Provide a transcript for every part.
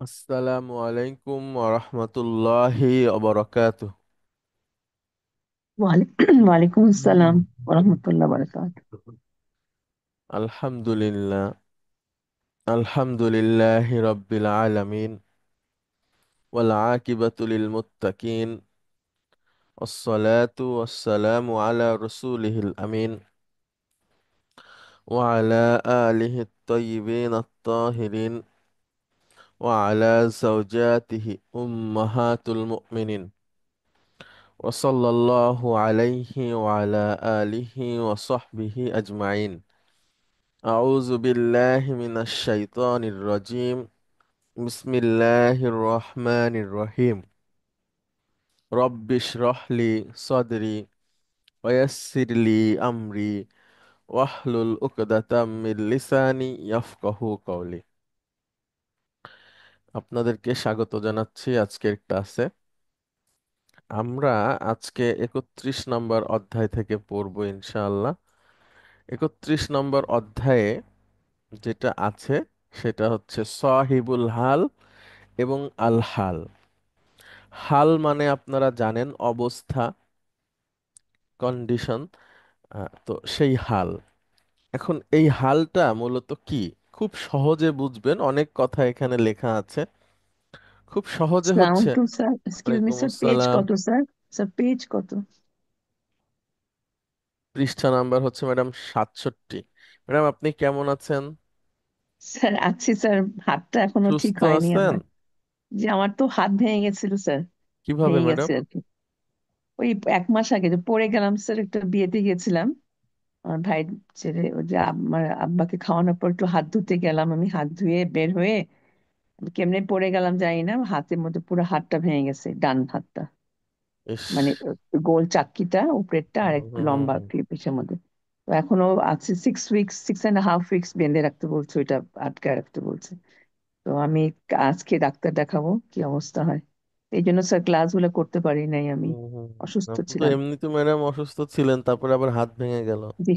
আসসালামু আলাইকুম ওরহমতুল্লাহি ওবরাকাতুহ। ওয়ালাইকুম আসসালাম ওরহমতুল্লাহ বারাকাত। আলহামদুলিল্লাহ, আলহামদুলিল্লাহি রাব্বিল আলামিন, ওয়াল আকিবাতু লিল মুত্তাকিন, ওয়াসসালাতু ওয়াসসালামু আলা রাসূলিহিল আমিন, ওয়া আলা আলিহি আত-তাইয়িবিন আত-তাহিরিন, ওয়া আলা যাওজাতিহি উম্মাহাতুল মুমিনিন, ওয়া সাল্লাল্লাহু আলাইহি ওয়া আলা আলিহি ওয়া সাহবিহি আজমাইন। আউযু বিল্লাহি মিনাশ শাইতানির রাজিম। বিসমিল্লাহির রহমানির রহিম। রব্বিশরাহ লি সাদরি ওয়া ইয়াসসির লি আমরি ওয়াহলুল উকদাতাম মিন লিসানি ইয়াফকাহু কওলি। আপনাদেরকে স্বাগত জানাচ্ছি আজকের ক্লাসে। আমরা আজকে 31 নম্বর অধ্যায় থেকে পড়ব ইনশাআল্লাহ। 31 নম্বর অধ্যায়ে যেটা আছে সেটা হচ্ছে সাহিবুল হাল এবং আল হাল। হাল মানে আপনারা জানেন অবস্থা, কন্ডিশন। তো সেই হাল, এখন এই হালটা মূলত কি? খুব সহজে বুঝবেন, অনেক কথা এখানে লেখা আছে, খুব সহজে আসসালামু হচ্ছে। আলাইকুম স্যার, এক্সকিউজ মি ওয়ালাইকুম স্যার, পেজ আসসালাম। কত স্যার? স্যার পেজ কত? পৃষ্ঠা নাম্বার হচ্ছে ম্যাডাম 67। ম্যাডাম আপনি কেমন আছেন? স্যার আছি স্যার, হাতটা এখনো ঠিক সুস্থ হয়নি আছেন? আমার। যে আমার তো হাত ভেঙে গেছিল স্যার, কিভাবে ভেঙে ম্যাডাম? গেছে আর কি। ওই 1 মাস আগে যে পড়ে গেলাম স্যার, একটা বিয়েতে গেছিলাম আমার ভাই ছেলে, ওই যে আমার আব্বাকে খাওয়ানোর পর একটু হাত ধুতে গেলাম, আমি হাত ধুয়ে বের হয়ে আমি কেমনে পড়ে গেলাম জানি না, হাতের মধ্যে পুরো হাতটা ভেঙে গেছে, ডান হাতটা। ইস। মানে গোল চাক্কিটা উপরেরটা আর হুম একটু হুম হুম লম্বা হুম। ক্লিপের মধ্যে। তো এখনো আছে 6 উইকস, 6.5 উইকস বেঁধে রাখতে বলছে, ওইটা আটকায় রাখতে বলছে। তো আমি আজকে ডাক্তার দেখাবো কি অবস্থা হয়। এই জন্য স্যার ক্লাসগুলো করতে পারি নাই, আমি হুম হুম। অসুস্থ আপনি তো ছিলাম। এমনি তো ম্যাডাম অসুস্থ ছিলেন, তারপরে আবার হাত ভেঙে গেল। জি,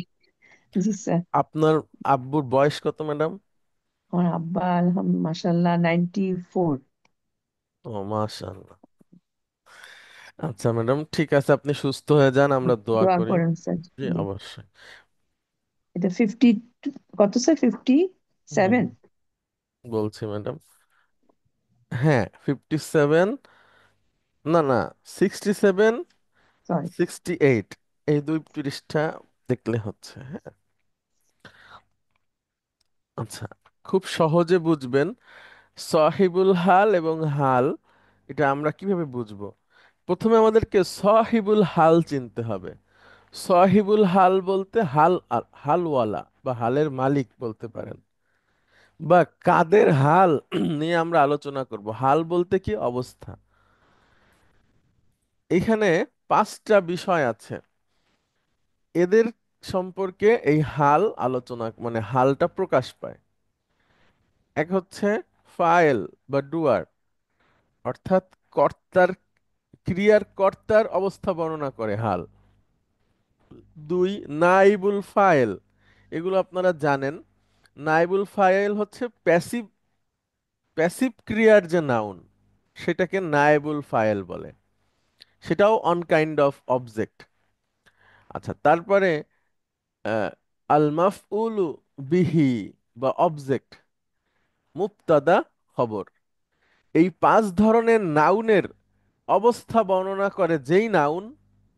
জি স্যার। আপনার আব্বুর বয়স কত ম্যাডাম? আমার আব্বা মাসাল্লাহ 94। ও মাশাআল্লাহ। আচ্ছা ম্যাডাম, ঠিক আছে, আপনি সুস্থ হয়ে যান, আমরা দোয়া দোয়া করি। করেন স্যার। জি জি। অবশ্যই। এটা 50, কত স্যার, 57? হুম, বলছি ম্যাডাম। হ্যাঁ, 57। না না, 67, সরি। 68, এই দুই পৃষ্ঠা দেখলে হচ্ছে। হ্যাঁ, আচ্ছা, খুব সহজে বুঝবেন সাহিবুল হাল এবং হাল, এটা আমরা কিভাবে বুঝবো? প্রথমে আমাদেরকে সাহিবুল হাল চিনতে হবে। সাহিবুল হাল বলতে হালওয়ালা বা হালের মালিক বলতে পারেন, বা কাদের হাল নিয়ে আমরা আলোচনা করব। হাল বলতে কি? অবস্থা। এখানে 5টা বিষয় আছে, এদের সম্পর্কে এই হাল আলোচনা, মানে হালটা প্রকাশ পায়। এক হচ্ছে ফাইল বা ডুয়ার, অর্থাৎ কর্তার, ক্রিয়ার কর্তার অবস্থা বর্ণনা করে হাল। দুই, নাইবুল ফাইল, এগুলো আপনারা জানেন। নাইবুল ফাইল হচ্ছে প্যাসিভ, প্যাসিভ ক্রিয়ার যে নাউন, সেটাকে নায়েবুল ফাইল বলে। সেটাও অন কাইন্ড অফ অবজেক্ট। আচ্ছা, তারপরে আহ, আল মাফউলু বিহি বা অবজেক্ট, মুবতাদা, খবর। এই 5 ধরনের নাউনের অবস্থা বর্ণনা করে যেই নাউন,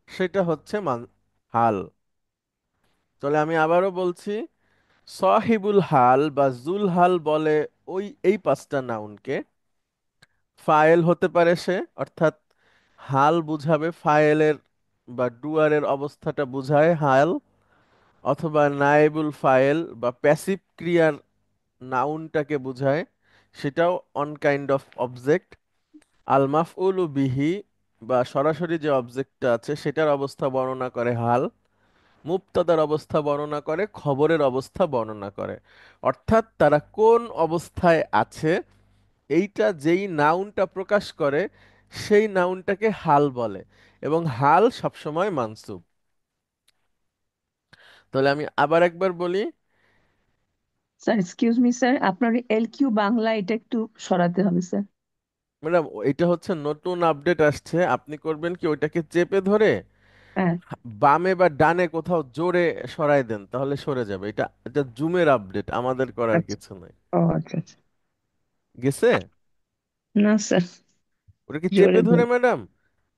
সেটা হচ্ছে হাল। তাহলে আমি আবারও বলছি, সাহিবুল হাল বা জুল হাল বলে এই 5টা নাউনকে। ফায়েল হতে পারে সে, অর্থাৎ হাল বুঝাবে, ফায়েলের বা ডুয়ারের অবস্থাটা বুঝায় হাল। অথবা নায়েবুল ফায়েল বা প্যাসিভ ক্রিয়ার নাউনটাকে বুঝায়, সেটাও অন কাইন্ড অফ অবজেক্ট। আল মাফউলু বিহি বা সরাসরি যে অবজেক্টটা আছে সেটার অবস্থা বর্ণনা করে হাল। মুবতাদার অবস্থা বর্ণনা করে, খবরের অবস্থা বর্ণনা করে। অর্থাৎ তারা কোন অবস্থায় আছে, এইটা যেই নাউনটা প্রকাশ করে, সেই নাউনটাকে হাল বলে। এবং হাল সবসময় মানসুব। তাহলে আমি আবার একবার বলি, স্যার এক্সকিউজ মি স্যার, আপনার এল কিউ বাংলা এটা একটু সরাতে হবে স্যার। ম্যাডাম এটা হচ্ছে নতুন আপডেট আসছে, আপনি করবেন কি ওইটাকে চেপে ধরে হ্যাঁ। বামে বা ডানে কোথাও জোরে সরায় দেন, তাহলে সরে যাবে। এটা এটা জুমের আপডেট, আমাদের করার আচ্ছা। কিছু নাই। ও আচ্ছা আচ্ছা। গেছে? না স্যার। ওটাকে চেপে জোরে ধরে দেন। ম্যাডাম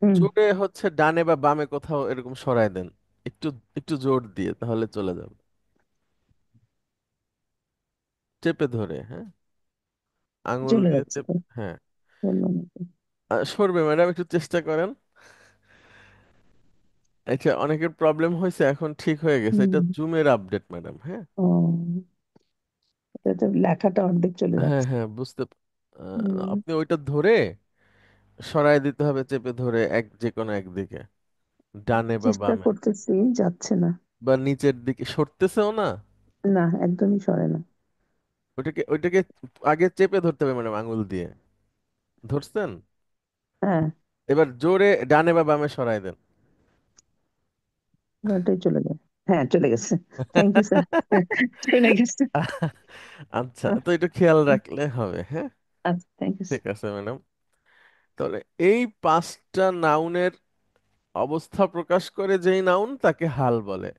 হুম। জোরে হচ্ছে ডানে বা বামে কোথাও এরকম সরায় দেন, একটু একটু জোর দিয়ে, তাহলে চলে যাবে। চেপে ধরে, হ্যাঁ, আঙুল চলে দিয়ে যাচ্ছে চেপ। স্যার। হ্যাঁ, বললাম তো। সরবে ম্যাডাম, একটু চেষ্টা করেন। এটা অনেকের প্রবলেম হয়েছে, এখন ঠিক হয়ে গেছে। এটা হুম। জুমের আপডেট ম্যাডাম, হ্যাঁ। ও, এটা তো লেখাটা অর্ধেক চলে হ্যাঁ যাচ্ছে। হ্যাঁ, হুম। আপনি ওইটা ধরে সরায় দিতে হবে, চেপে ধরে যে কোনো একদিকে, ডানে বা চেষ্টা বামে। করতেছি, যাচ্ছে না। বা নিচের দিকে সরতেছেও না। না, একদমই সরে না। ওইটাকে ওইটাকে আগে চেপে ধরতে হবে ম্যাডাম, আঙুল দিয়ে। ধরছেন? হ্যাঁ। এবার জোরে ডানে বা বামে সরায় দেন। ওটাই চলে যায়। হ্যাঁ, চলে গেছে। Thank you sir. চলে গেছে। আচ্ছা, তো একটু খেয়াল রাখলে হবে, হ্যাঁ। আচ্ছা, থ্যাংক ইউ। ঠিক আছে ম্যাডাম। তাহলে এই পাঁচটা নাউনের অবস্থা প্রকাশ করে যেই নাউন তাকে হাল বলে।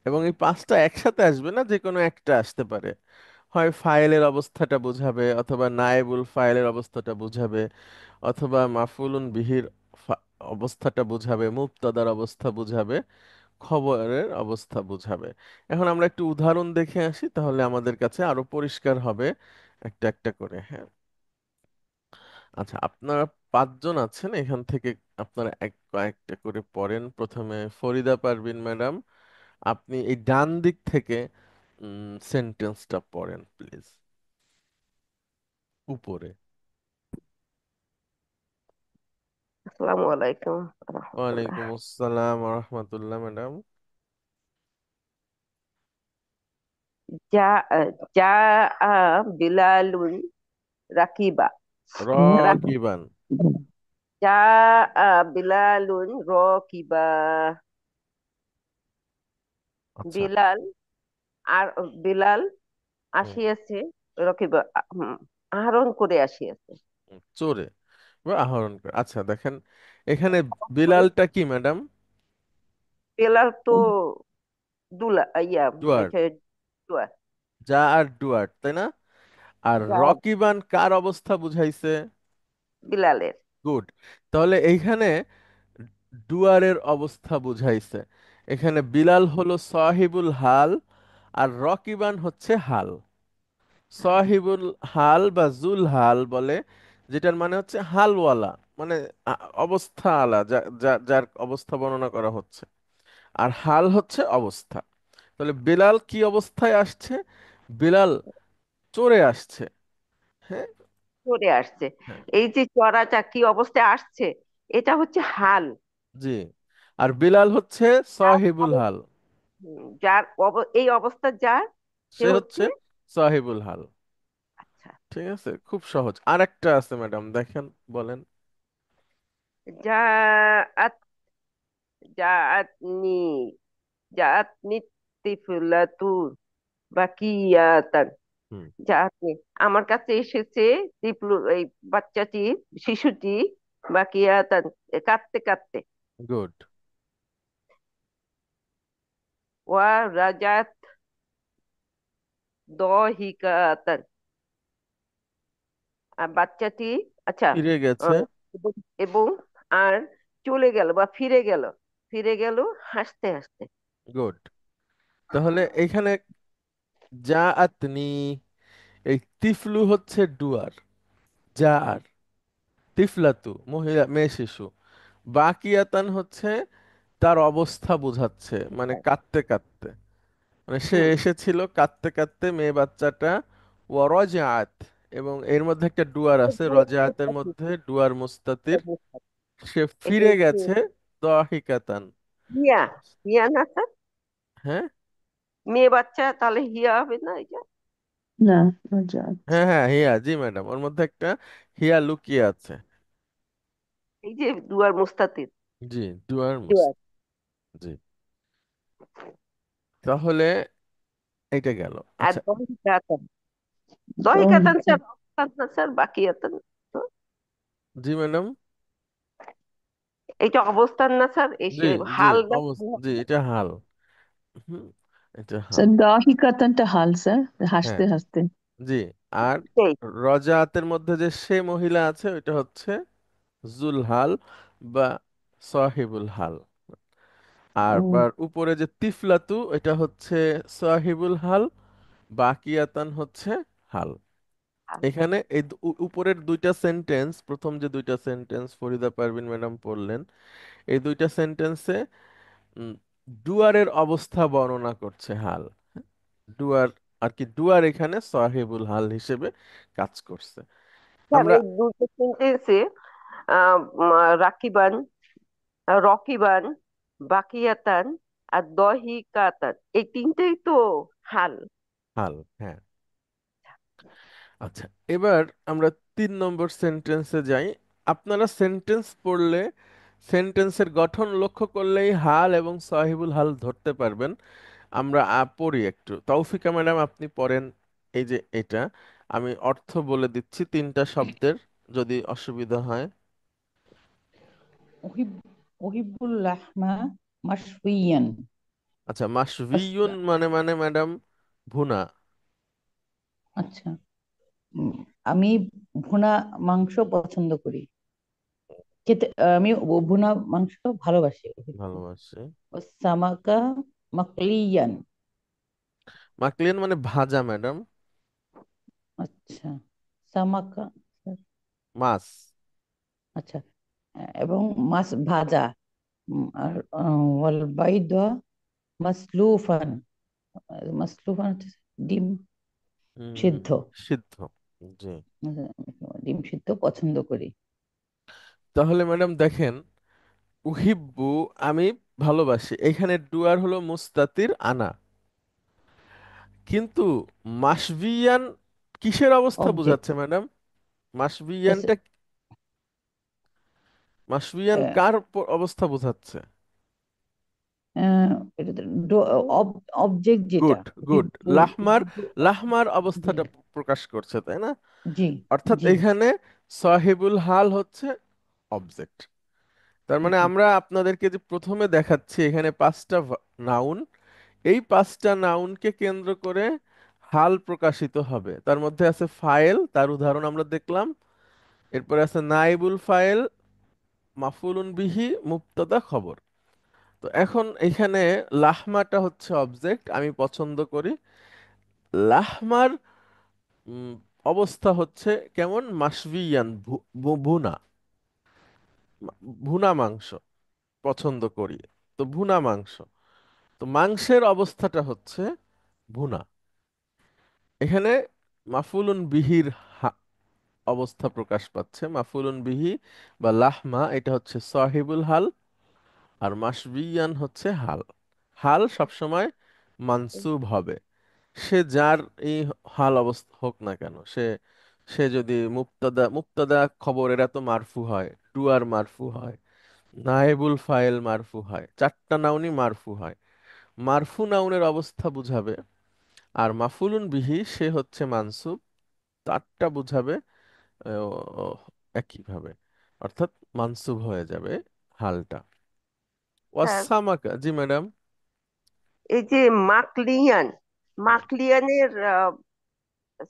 এবং এই পাঁচটা একসাথে আসবে না, যে কোনো একটা আসতে পারে। হয় ফাইলের অবস্থাটা বোঝাবে, অথবা নায়েবুল ফাইলের অবস্থাটা বোঝাবে, অথবা মাফুলুন বিহির অবস্থাটা বোঝাবে, মুবতাদার অবস্থা বোঝাবে, খবরের অবস্থা বোঝাবে। এখন আমরা একটু উদাহরণ দেখে আসি, তাহলে আমাদের কাছে আরো পরিষ্কার হবে একটা একটা করে, হ্যাঁ। আচ্ছা, আপনারা পাঁচজন আছেন এখান থেকে, আপনারা কয়েকটা করে পড়েন। প্রথমে ফরিদা পারভিন ম্যাডাম, আপনি এই ডান দিক থেকে সেন্টেন্সটা পড়েন প্লিজ, উপরে। আসসালামু আলাইকুম রহমতুল্লাহ। ওয়ালাইকুম আসসালাম রহমতুল্লাহ ম্যাডাম। যা যা বিলালুন রাকিবা র হুম। রাক- গিবান। যা বিলালুন রকিবা। আচ্ছা। বিলাল আর বিলাল হুম, আসিয়াছে, রকিবা আহরণ করে আসিয়াছে। চোরে বা আহরণ করে। আচ্ছা দেখেন, এখানে করে বিলালটা কি ম্যাডাম? বিলাল তো দুলা ইয়া ডুয়ার। এটা দুয়া। যা আর ডুয়ার, তাই না? আর যা রকিবান কার অবস্থা বুঝাইছে? বিলালের। গুড। তাহলে এইখানে ডুয়ারের অবস্থা বুঝাইছে। এখানে বিলাল হলো সাহিবুল হাল, আর রকিবান হচ্ছে হাল। সাহিবুল হাল বা জুল হাল বলে, যেটার মানে হচ্ছে হালওয়ালা, মানে অবস্থা আলা, যার অবস্থা বর্ণনা করা হচ্ছে। আর হাল হচ্ছে অবস্থা। তাহলে বিলাল কি অবস্থায় আসছে? বিলাল চড়ে আসছে, হ্যাঁ। করে আসছে। হ্যাঁ, এই যে চড়াটা কি অবস্থায় আসছে, এটা হচ্ছে হাল। জি। আর বিলাল হচ্ছে সাহিবুল হাল, যার এই অবস্থা যার, সে সে হচ্ছে। হচ্ছে সাহিবুল হাল। আচ্ছা। ঠিক আছে, খুব সহজ। আরেকটা আছে ম্যাডাম, দেখেন, বলেন। জাআত জাআতনি জাআতনি তিফলাতু বাকিয়াতান। হুম, জাআতনি আমার কাছে এসেছে, তিফলু এই বাচ্চাটি, শিশুটি, বাকিয়াতান কাঁদতে কাঁদতে। গুড। ওয়া রাজাত দহিকাতান। আর বাচ্চাটি, আচ্ছা, ফিরে গেছে। আহ, এবং এবং আর চলে গেল বা ফিরে গেল, ফিরে গেল হাসতে হাসতে। গুড। তাহলে এইখানে যা আতনি, এই তিফলু হচ্ছে ডুয়ার, যা আর তিফলাতু মহিলা মেয়ে শিশু, বাকিয়াতান হচ্ছে তার অবস্থা বোঝাচ্ছে, মানে কাঁদতে কাঁদতে, মানে সে হুম। এসেছিল কাঁদতে কাঁদতে, মেয়ে বাচ্চাটা। ওয়ারজাআত, এবং এর মধ্যে একটা ডুয়ার আছে, রজাআতের মধ্যে ডুয়ার মুস্তাতির। সে এটা ফিরে হচ্ছে গেছে দহিকাতান। হিয়া। হিয়া না স্যার? হ্যাঁ মেয়ে বাচ্চা, তাহলে হিয়া হবে না এটা? না, যাক। হ্যাঁ হ্যাঁ, হিয়া, জি ম্যাডাম, ওর মধ্যে একটা হিয়া লুকিয়ে আছে। এই যে দুয়ার মুস্তাতির। জি, ডুয়ার মুস্ত, দুয়ার। জি। তাহলে এইটা গেল। আর আচ্ছা। দহি কাতান, দহি কাতান দহিকা। স্যার অবস্থান না স্যার, বাকিয়াতান। তো জি ম্যাডাম। এইটা অবস্থান না স্যার, জি। এসে জি হালটা অবস্থা, কি জি হবে? এটা হাল। হুম, এটা হাল। স্যার দহিকাতানটা হাল স্যার, হ্যাঁ। হাসতে হাসতে। জি। আর সেই রজাতের মধ্যে যে সে মহিলা আছে ওইটা হচ্ছে জুলহাল বা সাহিবুল হাল। আর ও, উপরে যে তিফলাতু এটা হচ্ছে সাহিবুল হাল, বাকিয়াতান হচ্ছে হাল। হাল। এখানে এই উপরের দুইটা সেন্টেন্স, প্রথম যে দুইটা সেন্টেন্স ফরিদা পারভিন ম্যাডাম পড়লেন, এই দুইটা সেন্টেন্সে ডুয়ারের অবস্থা বর্ণনা করছে হাল। ডুয়ার আর কি, ডুয়ার এখানে সাহেবুল হাল হিসেবে কাজ করছে। স্যার আমরা এই দুটো সেন্টেন্সে রাকিবান, রকিবান, বাকিয়াতান আর দহিকাতান, এই তিনটেই তো হাল। হাল, হ্যাঁ। আচ্ছা, এবার আমরা 3 নম্বর সেন্টেন্সে যাই। আপনারা সেন্টেন্স পড়লে সেন্টেন্সের গঠন লক্ষ্য করলেই হাল এবং সাহিবুল হাল ধরতে পারবেন। আমরা পড়ি একটু, তৌফিকা ম্যাডাম আপনি পড়েন। এই যে এটা, আমি অর্থ বলে দিচ্ছি 3টা শব্দের, যদি অসুবিধা হয়। أحب أحب اللحم مشويا. আচ্ছা, মাশভিয়ুন أس- মানে ম্যাডাম ভুনা। আচ্ছা। উম, আমি ভুনা মাংস পছন্দ করি, খেতে। আমি ভুনা মাংস ভালোবাসি। ভালোবাসে। সামাকা মাকলিয়ান। মাকলিয়ান মানে ভাজা ম্যাডাম। আচ্ছা। সামাকা। মাছ। আচ্ছা। এবং মাছ ভাজা। আর ওয়াল বাইদা মাসলুফান। মাসলুফান হচ্ছে ডিম হুম, সিদ্ধ। সিদ্ধ। জি। ডিম সিদ্ধ পছন্দ করি। তাহলে ম্যাডাম দেখেন, উহিব্বু আমি ভালোবাসি, এখানে ডুয়ার হলো মুস্তাতির আনা, কিন্তু মাশভিয়ান কিসের অবস্থা অবজেক্ট। বোঝাচ্ছে ম্যাডাম? মাশভিয়ানটা, মাশভিয়ান কার অবস্থা বোঝাচ্ছে? এটা অবজেক্ট যেটা গুড, গুড। হিব্বু। লাহমার, হিব্বু। লাহমার জি অবস্থাটা প্রকাশ করছে, তাই না? জি অর্থাৎ জি এখানে সাহিবুল হাল হচ্ছে অবজেক্ট। তার মানে জি। আমরা আপনাদেরকে যে প্রথমে দেখাচ্ছি এখানে 5টা নাউন, এই 5টা নাউনকে কেন্দ্র করে হাল প্রকাশিত হবে। তার মধ্যে আছে ফাইল, তার উদাহরণ আমরা দেখলাম। এরপরে আছে নাইবুল ফাইল, মাফুলুন বিহি, মুবতাদা, খবর। তো এখন এখানে লাহমাটা হচ্ছে অবজেক্ট, আমি পছন্দ করি। লাহমার উম, অবস্থা হচ্ছে কেমন? মাশভিয়ান, ভুনা, ভুনা মাংস পছন্দ করি। তো ভুনা মাংস, তো মাংসের অবস্থাটা হচ্ছে ভুনা। এখানে মাফুলুন বিহির অবস্থা প্রকাশ পাচ্ছে। মাফুলুন বিহি বা লাহমা এটা হচ্ছে সাহিবুল হাল, আর মাশবিয়ান হচ্ছে হাল। হাল সবসময় মানসুব হবে, সে যার এই হাল অবস্থা হোক না কেন। সে সে যদি মুবতাদা, মুবতাদা খবর এরা তো মারফু হয়, ডুয়ার মারফু হয়, নায়েবুল ফাইল মারফু হয়, 4টা নাউনই মারফু হয়। মারফু নাউনের অবস্থা বুঝাবে। আর মাফুলুন বিহি সে হচ্ছে মানসুব, তারটা বুঝাবে একইভাবে, অর্থাৎ মানসুব হয়ে যাবে হালটা। স্যার ওয়াসামাকা, জি ম্যাডাম। এই যে মাকলিয়ান, মাকলিয়ানের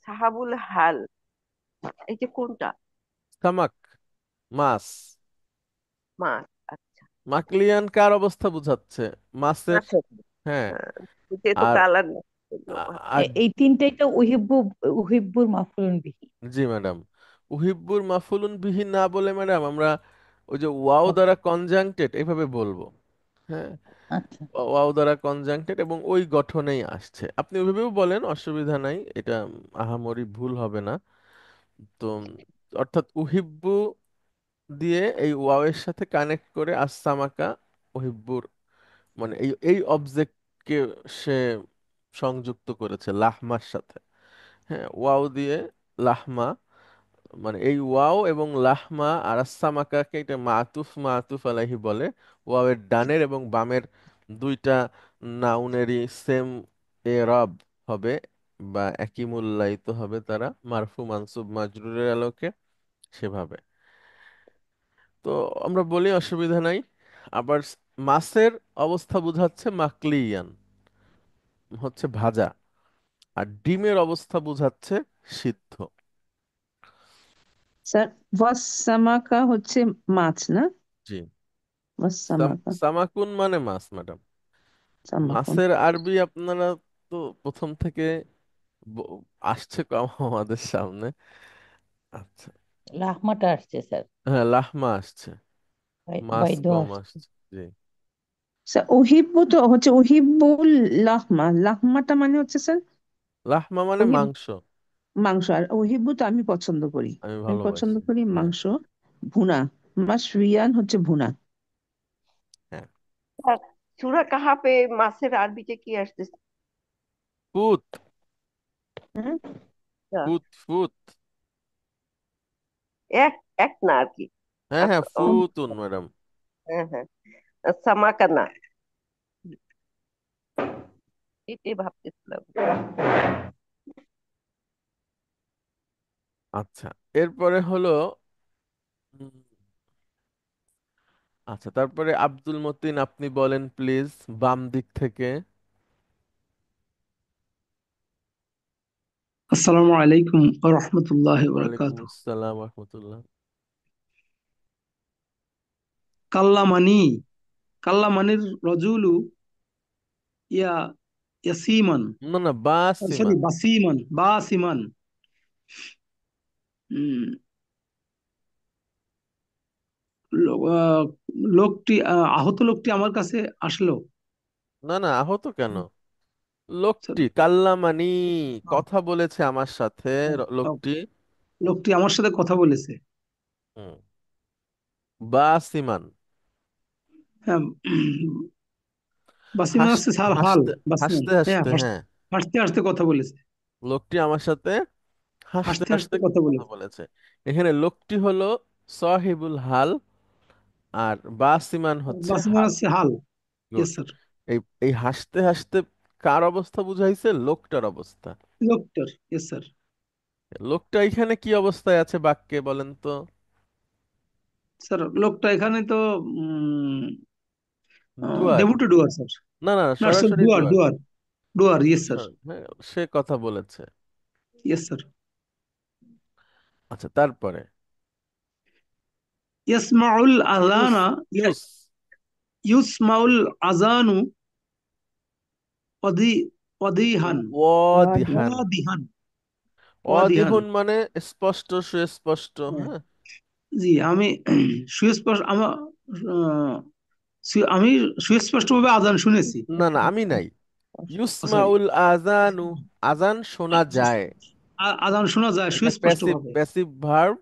সাহাবুল হাল, এই যে কোনটা? সামাক, মাছ। মাছ। আচ্ছা। মাকলিয়ান কার অবস্থা বুঝাচ্ছে? মাছের। মাছের। হ্যাঁ। যেহেতু আর কালার না। আর এই তিনটাই তো উহিব্বু, উহিব্বুর মাফুলুন বিহি। জি ম্যাডাম, উহিব্বুর মাফুলুন বিহি না বলে ম্যাডাম আমরা ওই যে ওয়াও দ্বারা অবজেক্ট। কনজাংটেড এভাবে বলবো। হ্যাঁ, আচ্ছা। ওয়াও দ্বারা কনজাংটেড এবং ওই গঠনেই আসছে, আপনি ওইভাবেও বলেন, অসুবিধা নাই, এটা আহামরি ভুল হবে না। তো অর্থাৎ উহিব্বু দিয়ে এই ওয়াও এর সাথে কানেক্ট করে আসসামাকা, ওহিব্বুর মানে এই এই অবজেক্টকে সে সংযুক্ত করেছে লাহমার সাথে। হ্যাঁ, ওয়াও দিয়ে লাহমা, মানে এই ওয়াও এবং লাহমা আর আসসামাকাকে এটা মাতুফ, মাতুফ আলাইহি বলে। ওয়াও এর ডানের এবং বামের দুইটা নাউনেরই সেম এরব, হবে বা একই মূল্যায়িত হবে তারা মারফু মানসুব মাজরুরের আলোকে সেভাবে। তো আমরা বলি অসুবিধা নাই। আবার মাছের অবস্থা বোঝাচ্ছে মাকলিয়ান, হচ্ছে ভাজা। আর ডিমের অবস্থা বোঝাচ্ছে সিদ্ধ। স্যার ওয়াসামাকা হচ্ছে মাছ না? জি। ওয়াসামাকা, সামাকুন মানে মাছ ম্যাডাম। সামাকুন। মাছের আরবি আপনারা তো প্রথম থেকে ব- আসছে কম আমাদের সামনে। আচ্ছা। লাহমাটা আসছে স্যার, হ্যাঁ, লাহমা আসছে, মাছ বৈধ কম আসছে। আসছে। জি। স্যার ওহিব্বু তো হচ্ছে ওহিব্বুল লাহমা, লাহমাটা মানে হচ্ছে স্যার লাহমা মানে ওহিব, মাংস। মাংস। আর ওহিব্বু তো আমি পছন্দ করি, আমি আমি পছন্দ ভালোবাসি। করি হ্যাঁ। মাংস ভুনা। মাশরিয়ান হচ্ছে ভুনা। হ্যাঁ। আর সূরা কাহাফে মাছের আরবিতে কি আসতেছে? ফুত। হুম। আচ্ছা, ফুত ফুত। এক এক না আর কি। হ্যাঁ হ্যাঁ, আচ্ছা, ও, ফুতুন ম্যাডাম। হ্যাঁ হ্যাঁ, সামাকানা, এটাই ভাবতেছিলাম। আচ্ছা, এরপরে হলো উম, আচ্ছা, তারপরে আব্দুল মতিন আপনি বলেন প্লিজ, বাম দিক থেকে। আসসালামু আলাইকুম রহমতুল্লাহ ওয়ালাইকুম বরকাত। আসসালাম রহমতুল্লাহ। কাল্লামানি, কাল্লামানির রজুলু ইয়া ইয়াসিমান, না না, সরি বাসিমান। বাসিমান, বাসিমান। উম, আহ, লোকটি আহত লোকটি আমার কাছে আসলো। না না, আহত কেন? লোকটি কাল্লামানি, কথা বলেছে আমার সাথে লোকটি। লোকটি আমার সাথে কথা বলেছে। হুম। বাসিমান, হ্যাঁ, বাসিমান হাস হচ্ছে সার হাল। হাসতে বাসিমান, হাসতে হ্যাঁ, হাসতে, হ্যাঁ। হাসতে হাসতে কথা বলেছে। লোকটি আমার সাথে হাসতে হাসতে হাসতে হাসতে কথা কথা বলেছে। বলেছে। এখানে লোকটি হলো সাহিবুল হাল, আর বাসিমান হচ্ছে বাসিমান হাল। হচ্ছে হাল। গুড। Yes sir. এই এই হাসতে হাসতে কার অবস্থা বুঝাইছে? লোকটার অবস্থা। লোকটার, ইয়েস স্যার। লোকটা এখানে কি অবস্থায় আছে বাক্যে বলেন তো? স্যার লোকটা এখানে তো ডুয়ার। ডেবু টু ডুয়ার স্যার। না না, না স্যার, সরাসরি ডুয়ার ডুয়ার। ডুয়ার ডুয়ার, ইয়েস স্যার। হ্যাঁ, সে কথা বলেছে। Yes sir. আচ্ছা, তারপরে ইয়াসমাউল ইউস আযানা, ইউস ইউসমাউল আযানু ওয়াদি ওয়াদিহান, ওয়াদিহান। ওয়াদিহান, ওয়াদিহান। অদেহুন মানে স্পষ্ট সুস্পষ্ট। হ্যাঁ, হ্যাঁ। জি আমি সুস্পষ্ট আমার আমি সুস্পষ্টভাবে আজান শুনেছি। না না, আমি নাই। সরি, ইউসমাউল আজানু, আজান শোনা যায়। আজান শোনা যায় এটা প্যাসিভ সুস্পষ্টভাবে। Passive verb.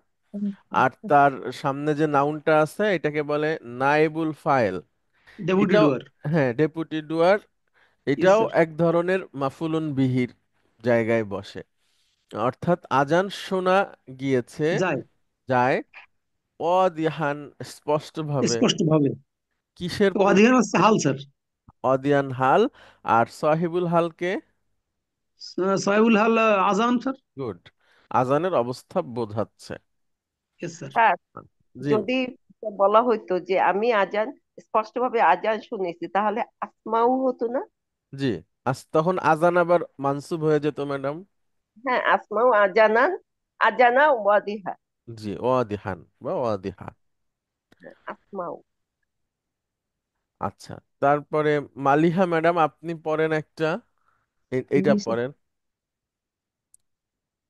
আর তার সামনে যে নাউনটা আছে এটাকে বলে নায়েবুল ফাইল। ডেপুটি এটাও, ডুয়ার। হ্যাঁ, ডেপুটি ডুয়ার। ইয়েস এটাও স্যার। এক ধরনের মাফুলুন বিহির জায়গায় বসে। অর্থাৎ আজান শোনা গিয়েছে, যায় যায় অদিহান, স্পষ্টভাবে। স্পষ্টভাবে। কিসের তো প্রতি? অধিকার হচ্ছে হাল স্যার। অদিয়ান হাল। আর সাহিবুল হালকে? সাহেবুল হাল আজান স্যার। গুড, আজানের অবস্থা বোঝাচ্ছে। Yes sir. স্যার, জি। যদি বলা হইতো যে আমি আজান স্পষ্টভাবে আজান শুনেছি, তাহলে আসমাও হতো না? জি, তখন আজান আবার মানসুব হয়ে যেত ম্যাডাম। হ্যাঁ, আসমাও আজানান, আজানা ওয়াদিহা, জি, ওয়াদিহান বা ওয়াদিহা। আসমাও। আচ্ছা, তারপরে মালিহা ম্যাডাম আপনি পড়েন একটা, এইটা জি স্যার। পড়েন।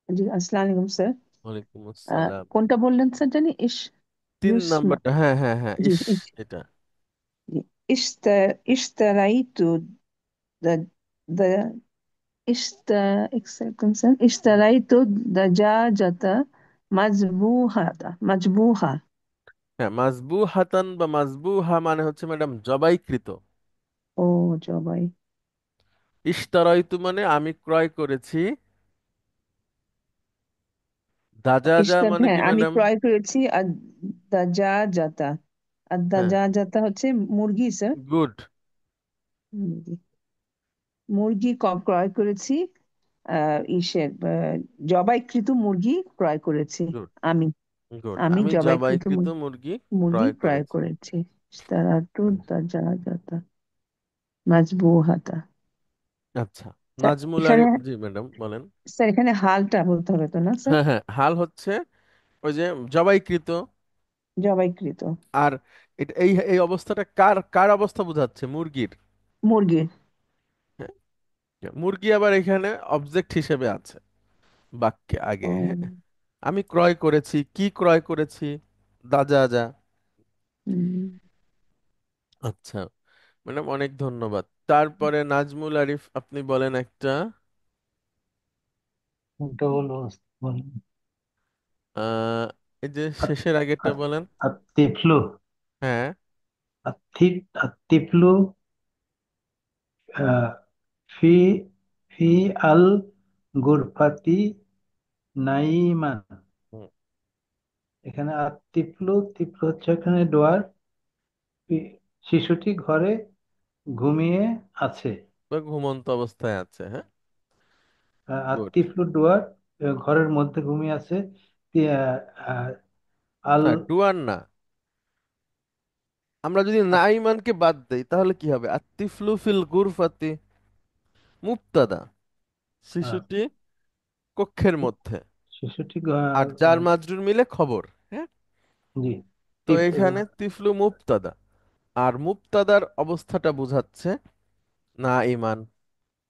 জি, আসসালামু আলাইকুম স্যার। ওয়ালাইকুম আসসালাম। কোনটা বললেন স্যার জানি? তিন ইউসমা, নাম্বারটা, হ্যাঁ হ্যাঁ হ্যাঁ, জি ইস। এটা জি। اشتريت د اشت एक सेकंड सर। اشتريت دجاجة مذبوحة। হ্যাঁ, মাজবু হাতান বা মাজবুহা মানে হচ্ছে ম্যাডাম জবাইকৃত। ও জবাই। ইশতারাইতু মানে আমি ক্রয় করেছি। দাজাজা মানে হ্যাঁ, কি আমি ম্যাডাম? ক্রয় করেছি। আর দাজাজাতা, আর হ্যাঁ, দাজাজাতা হচ্ছে মুরগি স্যার। গুড। মুরগি, মুরগি ক্রয় করেছি। জবাইকৃত মুরগি ক্রয় করেছি। গুড, আমি গুড। আমি আমি জবাইকৃত জবাইকৃত মুরগি মুরগি ক্রয় ক্রয় করেছি। করেছি। ইশতারাতু দাজাজাতা মাজবুহাতা। আচ্ছা, স্যার নাজমুল আলী, এখানে, জি ম্যাডাম বলেন। স্যার এখানে হালটা বলতে হবে তো না স্যার? হ্যাঁ, হ্যাঁ, হাল হচ্ছে ওই যে জবাইকৃত। জবাইকৃত আর এটা এই এই অবস্থাটা কার কার অবস্থা বোঝাচ্ছে? মুরগির। মুরগি। হ্যাঁ, মুরগি আবার এখানে অবজেক্ট হিসেবে আছে বাক্যে আগে। ও, হ্যাঁ, আমি ক্রয় করেছি, কি ক্রয় করেছি? দাজা। হুম। আচ্ছা ম্যাডাম, অনেক ধন্যবাদ। তারপরে নাজমুল আরিফ, আপনি বলেন একটা। কোনটা হলো বলেন। আহ এই যে আত- শেষের আগেরটা আত- বলেন। আত্তিফলু হ্যাঁ, আত্তিফলু আহ, ফি ফি আল গুরফাতি নাইমান। হুম, এখানে আত্তিফলু, তিফলু হচ্ছে এখানে ডোয়ার, শিশুটি ঘরে ঘুমিয়ে আছে। বা ঘুমন্ত অবস্থায় আছে। হ্যাঁ, গুড। আত্তিফলু ডোয়ার, ঘরের মধ্যে ঘুমিয়ে আছে। আহ, আহ, আল না, ডুয়ার না। আমরা যদি নাইমানকে বাদ দেই তাহলে কি হবে? আত্তিফলু ফিল গুরফাতি মুবতাদা, আহ, শিশুটি কক্ষের মধ্যে। শিশুটি আর জার মাজরুর মিলে খবর। হ্যাঁ, জি, তো টিপ এখানে তিফলু মুবতাদা, আর মুবতাদার অবস্থাটা বোঝাচ্ছে না ইমান,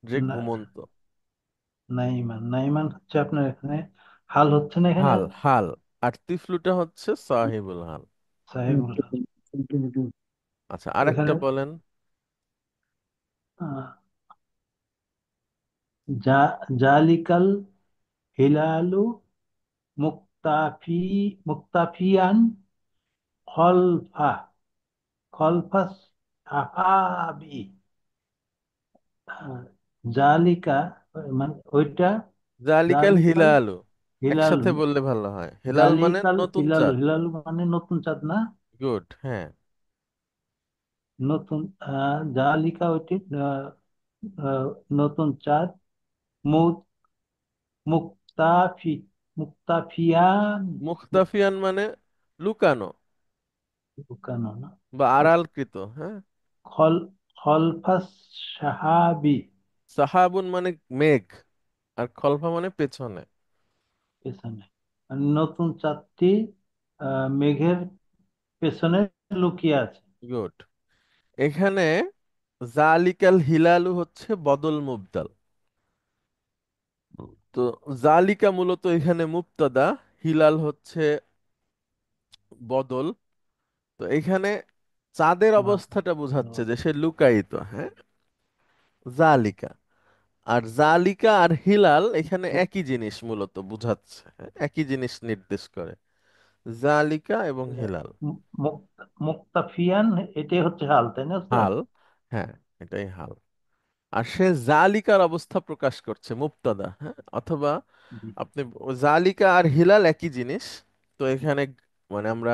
যে ঘুমন্ত। নাইমান। নাইমান হচ্ছে আপনার এখানে হাল হচ্ছে না এখানে। হাল, হাল। আর তিফলুটা হচ্ছে সাহিবুল হাল। সাহেবুল হাল। আচ্ছা, আরেকটা এখানে বলেন। আহ, জা জালিকাল হিলালু মুক্তাফি মুক্তাফিয়ান খলফা খলফাস সাহাবি। আহ, জালিকা মানে ওইটা। জালিকাল জালিকাল হিলালু, হিলালু একসাথে বললে ভালো হয়। হেলাল মানে জালিকাল নতুন হিলালু, চাঁদ। হিলালু মানে নতুন চাঁদ না? গুড, হ্যাঁ। নতুন জালিকা ওইটি আহ, নতুন চাঁদ। মুক মুক্তাফি মুক্তাফিয়ান মুখতাফিয়ান মানে লুকানো লুকানো না। বা আড়ালকৃত। হ্যাঁ, খল খলফাস সাহাবি, সাহাবুন মানে মেঘ, আর খলফা মানে পেছনে। পেছনে। মানে নতুন চাঁদটি মেঘের পেছনে লুকিয়ে আছে। গুড। এখানে জালিকাল হিলালু হচ্ছে বদল মুবদাল। তো জালিকা মূলত এখানে মুবতাদা, হিলাল হচ্ছে বদল। তো এখানে চাঁদের আহ, অবস্থাটা বোঝাচ্ছে যে সে লুকায়িত। হ্যাঁ, জালিকা। আর জালিকা আর হিলাল এখানে একই জিনিস মূলত বোঝাচ্ছে। হ্যাঁ, একই জিনিস নির্দেশ করে, জালিকা এবং হিলাল। মুক্তাফিয়ান এটাই হচ্ছে হাল, তাই না স্যার? হাল, হ্যাঁ, এটাই হাল। আর সে জালিকার অবস্থা প্রকাশ করছে, মুবতাদা। হ্যাঁ, অথবা জি। আপনি জালিকা আর হিলাল একই জিনিস। তো এখানে মানে আমরা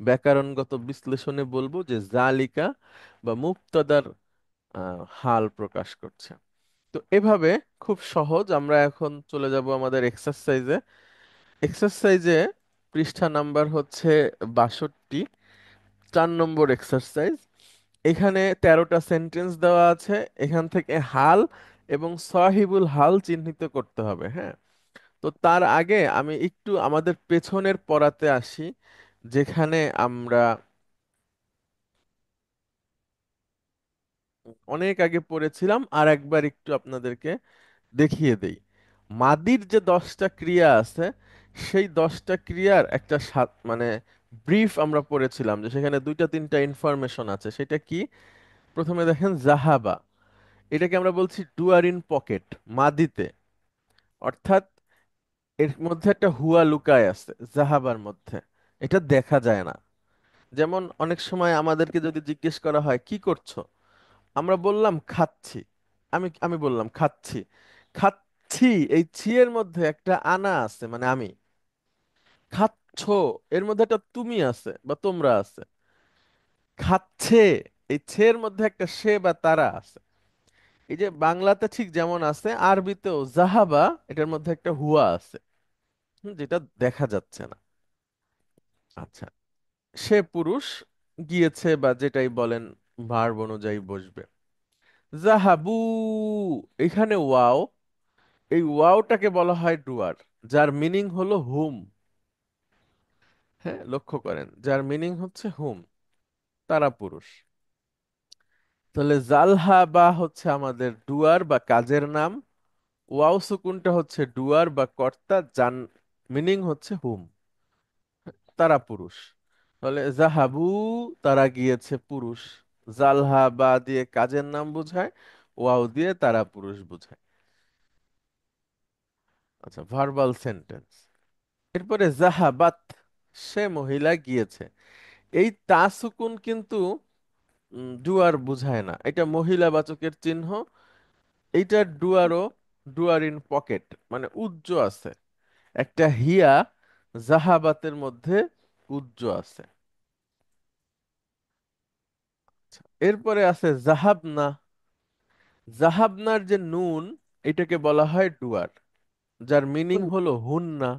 ব্যাকরণগত বিশ্লেষণে বলবো যে জালিকা বা মুবতাদার হাল প্রকাশ করছে। তো এভাবে খুব সহজ। আমরা এখন চলে যাব আমাদের এক্সারসাইজে। এক্সারসাইজে পৃষ্ঠা নাম্বার হচ্ছে 62, 4 নম্বর এক্সারসাইজ। এখানে 13টা সেন্টেন্স দেওয়া আছে। এখান থেকে হাল এবং সাহিবুল হাল চিহ্নিত করতে হবে। হ্যাঁ, তো তার আগে আমি একটু আমাদের পেছনের পড়াতে আসি, যেখানে আমরা অনেক আগে পড়েছিলাম। আর একবার একটু আপনাদেরকে দেখিয়ে দেই। মাদির যে 10টা ক্রিয়া আছে, সেই 10টা ক্রিয়ার একটা মানে ব্রিফ আমরা পড়েছিলাম, যে সেখানে 2টা 3টা ইনফরমেশন আছে। সেটা কি? প্রথমে দেখেন জাহাবা, এটাকে আমরা বলছি ডুয়ার ইন পকেট মাদিতে। অর্থাৎ এর মধ্যে একটা হুয়া লুকায় আছে জাহাবার মধ্যে, এটা দেখা যায় না। যেমন অনেক সময় আমাদেরকে যদি জিজ্ঞেস করা হয় কি করছো, আমরা বললাম খাচ্ছি। আমি বললাম খাচ্ছি। খাচ্ছি, এই ছি এর মধ্যে একটা আনা আছে, মানে আমি। খাচ্ছো, এর মধ্যে একটা তুমি আছে বা তোমরা আছে। খাচ্ছে, এই ছের মধ্যে একটা সে বা তারা আছে। এই যে বাংলাতে ঠিক যেমন আছে, আরবিতেও জাহাবা এটার মধ্যে একটা হুয়া আছে, যেটা দেখা যাচ্ছে না। আচ্ছা, সে পুরুষ গিয়েছে, বা যেটাই বলেন ভার্ব অনুযায়ী বসবে। জাহাবু, এখানে ওয়াও, এই ওয়াওটাকে বলা হয় ডুয়ার, যার মিনিং হলো হুম। হ্যাঁ, লক্ষ্য করেন, যার মিনিং হচ্ছে হুম, তারা পুরুষ। তাহলে জালহা বা হচ্ছে আমাদের ডুয়ার বা কাজের নাম, ওয়াও সুকুনটা হচ্ছে ডুয়ার বা কর্তা, যার মিনিং হচ্ছে হুম, তারা পুরুষ। তাহলে জাহাবু, তারা গিয়েছে, পুরুষ। জালহা বা দিয়ে কাজের নাম বোঝায়, ওয়াও দিয়ে তারা পুরুষ বোঝায়। আচ্ছা, ভার্বাল সেন্টেন্স। এরপরে জাহাবাত, সে মহিলা গিয়েছে। এই তা সুকুন কিন্তু ডুয়ার বুঝায় না, এটা মহিলাবাচকের চিহ্ন। এইটা ডুয়ারও, ডুয়ার ইন পকেট, মানে উজ্জ আছে, একটা হিয়া জাহাবাতের মধ্যে উজ্জ আছে। আচ্ছা, এরপরে আছে জাহাবনা। জাহাবনার যে নুন, এটাকে বলা হয় ডুয়ার, যার মিনিং হলো হুন্না।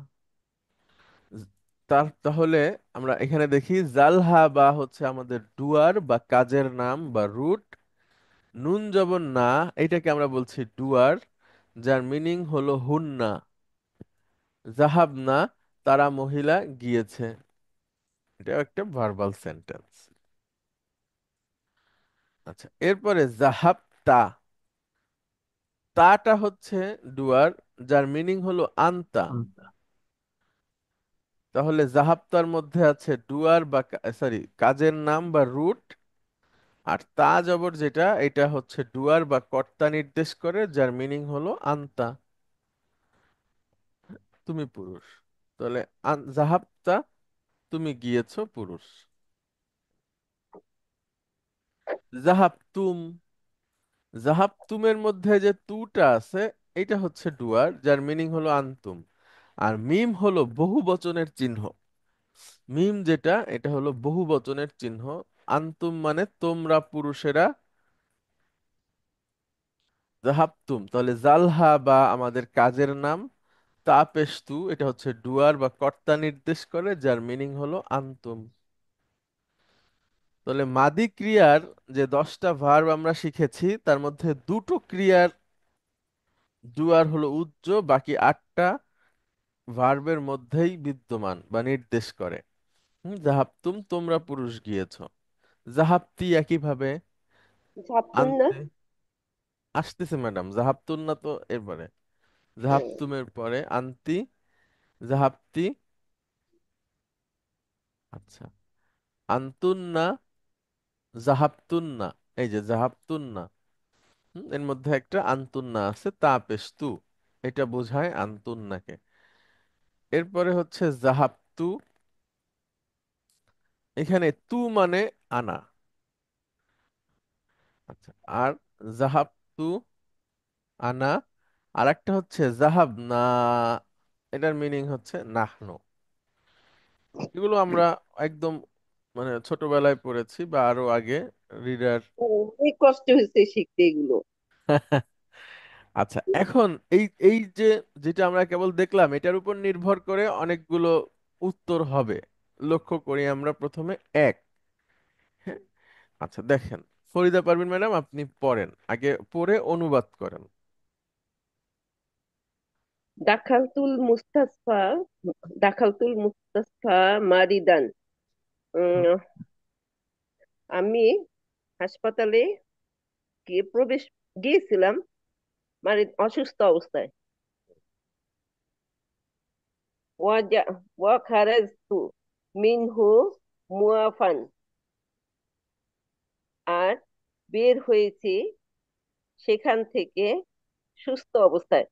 তার তাহলে আমরা এখানে দেখি জালহা বা হচ্ছে আমাদের ডুয়ার বা কাজের নাম বা রুট, নুন জবর না, এটাকে আমরা বলছি ডুয়ার, যার মিনিং হলো হুন্না। জাহাবনা, তারা মহিলা গিয়েছে। এটা একটা ভার্বাল সেন্টেন্স। আচ্ছা, এরপরে জাহাবতা, তাটা হচ্ছে ডুয়ার, যার মিনিং হলো আনতা। আনতা। তাহলে জাহাবতার মধ্যে আছে ডুয়ার বা সরি কাজের নাম বা রুট, আর তা জবর যেটা, এটা হচ্ছে ডুয়ার বা কর্তা নির্দেশ করে, যার মিনিং হলো আনতা, তুমি পুরুষ। তাহলে জাহাবতা, তুমি গিয়েছো, পুরুষ। জাহাবতুম, জাহাবতুমের মধ্যে যে তুটা আছে, এটা হচ্ছে ডুয়ার, যার মিনিং হলো আনতুম। আর মিম হলো বহু বচনের চিহ্ন। মিম যেটা, এটা হলো বহু বচনের চিহ্ন। আনতুম মানে তোমরা পুরুষেরা। জাহাবতুম, তাহলে জালহা বা আমাদের কাজের নাম, তাপেস্তু, এটা হচ্ছে ডুয়ার বা কর্তা নির্দেশ করে, যার মিনিং হলো আনতুম। তাহলে মাদি ক্রিয়ার যে 10টা ভার্ব আমরা শিখেছি, তার মধ্যে দুটো ক্রিয়ার ডুয়ার হলো উজ্জ, বাকি 8টা ভার্বের মধ্যেই বিদ্যমান বা নির্দেশ করে। জাহাবতুম, তোমরা পুরুষ গিয়েছো। জাহাবতি একইভাবে ভাবতুন না। আনতে আসতেছে ম্যাডাম, জাহাবতুন না তো এরপরে, জাহাবতুমের পরে আনতি, জাহাবতি। আচ্ছা, আনতুন্না, জাহাবতুন্না, এই যে জাহাবতুন্না, এর মধ্যে একটা আনতুন্না আছে, তা পেস্তু, এটা বোঝায় আনতুন্নাকে। এরপরে হচ্ছে জাহাবতু, এখানে তু মানে আনা। আচ্ছা, আর জাহাবতু, আনা। আর একটা হচ্ছে জাহাব না, এটার মিনিং হচ্ছে নাহনু। এগুলো আমরা একদম মানে ছোটবেলায় পড়েছি বা আরো আগে, রিডার। অনেক কষ্ট হয়েছে শিখতে এগুলো। আচ্ছা, এখন এই এই যে যেটা আমরা কেবল দেখলাম, এটার উপর নির্ভর করে অনেকগুলো উত্তর হবে। লক্ষ্য করি আমরা প্রথমে এক। হ্যাঁ, আচ্ছা দেখেন, ফরিদা পারভিন ম্যাডাম, আপনি পড়েন, আগে পড়ে অনুবাদ করেন। দাখালতুল মুস্তাসফা, দাখালতুল মুস্তাসফা মারিদান। হুম, উম, আমি হাসপাতালে গিয়েছিলাম, মানে অসুস্থ অবস্থায়। ওয়াজা ওয়া খারাজতু মিনহু মুআফান, আর বের হয়েছি সেখান থেকে সুস্থ অবস্থায়।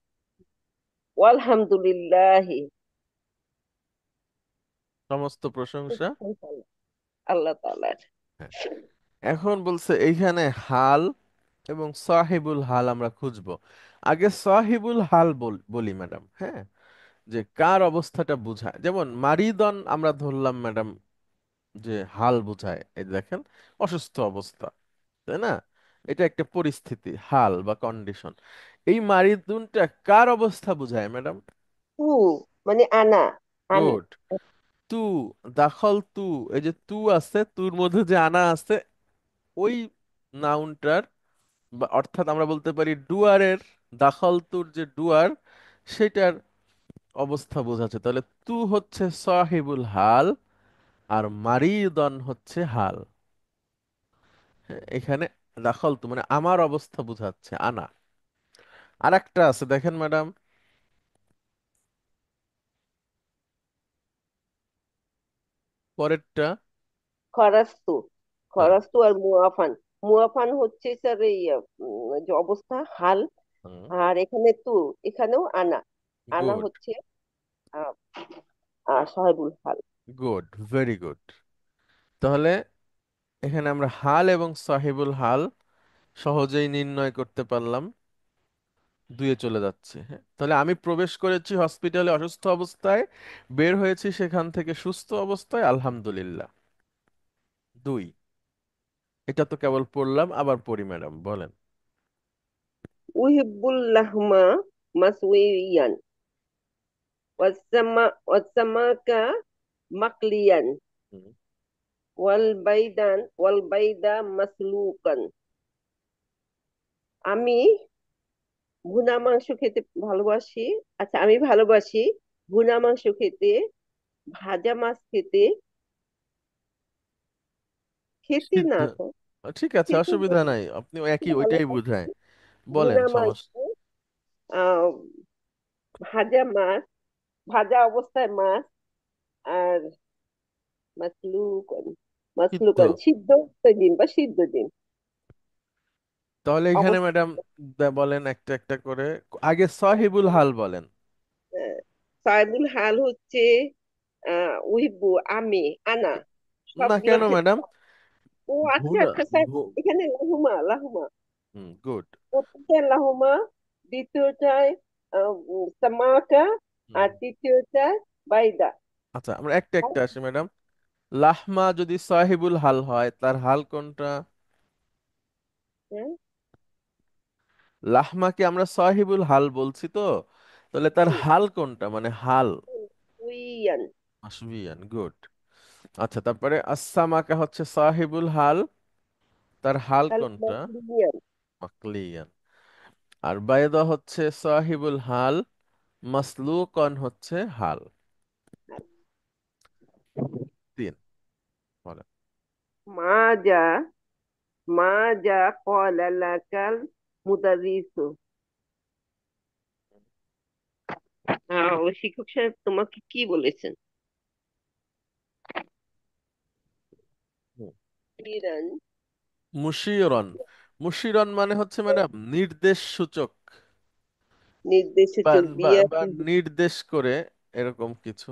আলহামদুলিল্লাহি, সমস্ত প্রশংসা। আল্লাহ তাআলার। হ্যাঁ, এখন বলছে এইখানে হাল এবং সাহিবুল হাল আমরা খুঁজবো। আগে সাহিবুল হাল বলি ম্যাডাম, হ্যাঁ, যে কার অবস্থাটা বোঝায়। যেমন মারিদন আমরা ধরলাম ম্যাডাম, যে হাল বোঝায়, এই দেখেন, অসুস্থ অবস্থা, তাই না? এটা একটা পরিস্থিতি, হাল বা কন্ডিশন। এই মারিদুনটা কার অবস্থা বোঝায় ম্যাডাম? তু মানে আনা, আমি। গুড। তু, দাখল তু, এই যে তু আছে, তুর মধ্যে যে আনা আছে, ওই নাউনটার বা অর্থাৎ আমরা বলতে পারি ডুয়ারের, দাখল তুর যে ডুয়ার, সেটার অবস্থা বোঝাচ্ছে। তাহলে তু হচ্ছে সাহিবুল হাল, আর মারিদন হচ্ছে হাল। হ্যাঁ, এখানে দাখল তু মানে আমার অবস্থা বোঝাচ্ছে, আনা। আর একটা আছে দেখেন ম্যাডাম, পরেরটা। খরাস্তু, হ্যাঁ। খরাস্তু আর মুআফান। মুআফান হচ্ছে স্যার এই যে অবস্থা হাল। আর এখানে তু, এখানেও আনা, আনা গুড, হচ্ছে আহ, সাহেবুল হাল। Good, very good. তাহলে এখানে আমরা হাল এবং সাহিবুল হাল সহজেই নির্ণয় করতে পারলাম, দুয়ে চলে যাচ্ছে। হ্যাঁ, তাহলে আমি প্রবেশ করেছি হসপিটালে অসুস্থ অবস্থায়, বের হয়েছি সেখান থেকে সুস্থ অবস্থায়, আলহামদুলিল্লাহ। দুই। এটা তো কেবল পড়লাম, আবার পড়ি ম্যাডাম, বলেন। উহিব্বুল লাহমা মাসউইয়ান ওয়াসামাকা মাকলিয়ান হুম। ওয়াল বাইদা মাসলুকান। আমি ভুনা মাংস খেতে ভালোবাসি। আচ্ছা, আমি ভালোবাসি ভুনা মাংস খেতে, ভাজা মাছ খেতে, খেতে সিদ্ধ, না তো, ঠিক আছে, খেতে না, অসুবিধা নাই, আপনি একই ওইটাই ভালোবাসি বোঝায়, বলেন, ভুনা মাংস, সমস্যা। আহ ভাজা মাছ, ভাজা অবস্থায় মাছ, আর মাসলুকান, সিদ্ধ। মাসলুকান সিদ্ধ ডিম বা সিদ্ধ ডিম তাহলে এখানে অবস্থা। ম্যাডাম বলেন একটা একটা করে, আগে সাহিবুল হাল বলেন। সাইবুল হাল হচ্ছে উহিব্বু, আমি, আনা, না সবগুলো কেন ক্ষেত্রে। ম্যাডাম? ও আচ্ছা ভুনা আচ্ছা স্যার, এখানে লাহুমা, লাহুমা গুড। প্রথমটা লাহুমা, দ্বিতীয়টায় সামাকা, আর তৃতীয়টায় বাইদা। আচ্ছা, আমরা একটা একটা আসি ম্যাডাম। লাহমা যদি সাহিবুল হাল হয়, তার হাল কোনটা? হ্যাঁ, লাহমাকে আমরা সাহিবুল হাল বলছি তো, তাহলে তার হাল কোনটা, মানে হাল? উইয়ান, মাসবিয়ান, গুড। আচ্ছা, তারপরে আসসামাকা হচ্ছে সাহিবুল হাল, তার হাল তাহলে কোনটা? মাকলিয়ান। মাকলিয়ান। আর বায়দা হচ্ছে সাহিবুল হাল, মাসলুকন হচ্ছে হাল। তিন, বলেন। মা যা, মা যা ক্বালা লাকাল মুদারিসু। ও শিক্ষক সাহেব তোমাকে কি বলেছেন? হুম। ইরান, মুশিরন। মুশিরন মানে হচ্ছে ম্যাডাম নির্দেশ সূচক, বা নির্দেশসূচক বা বিয়া, বা নির্দেশ করে, এরকম কিছু।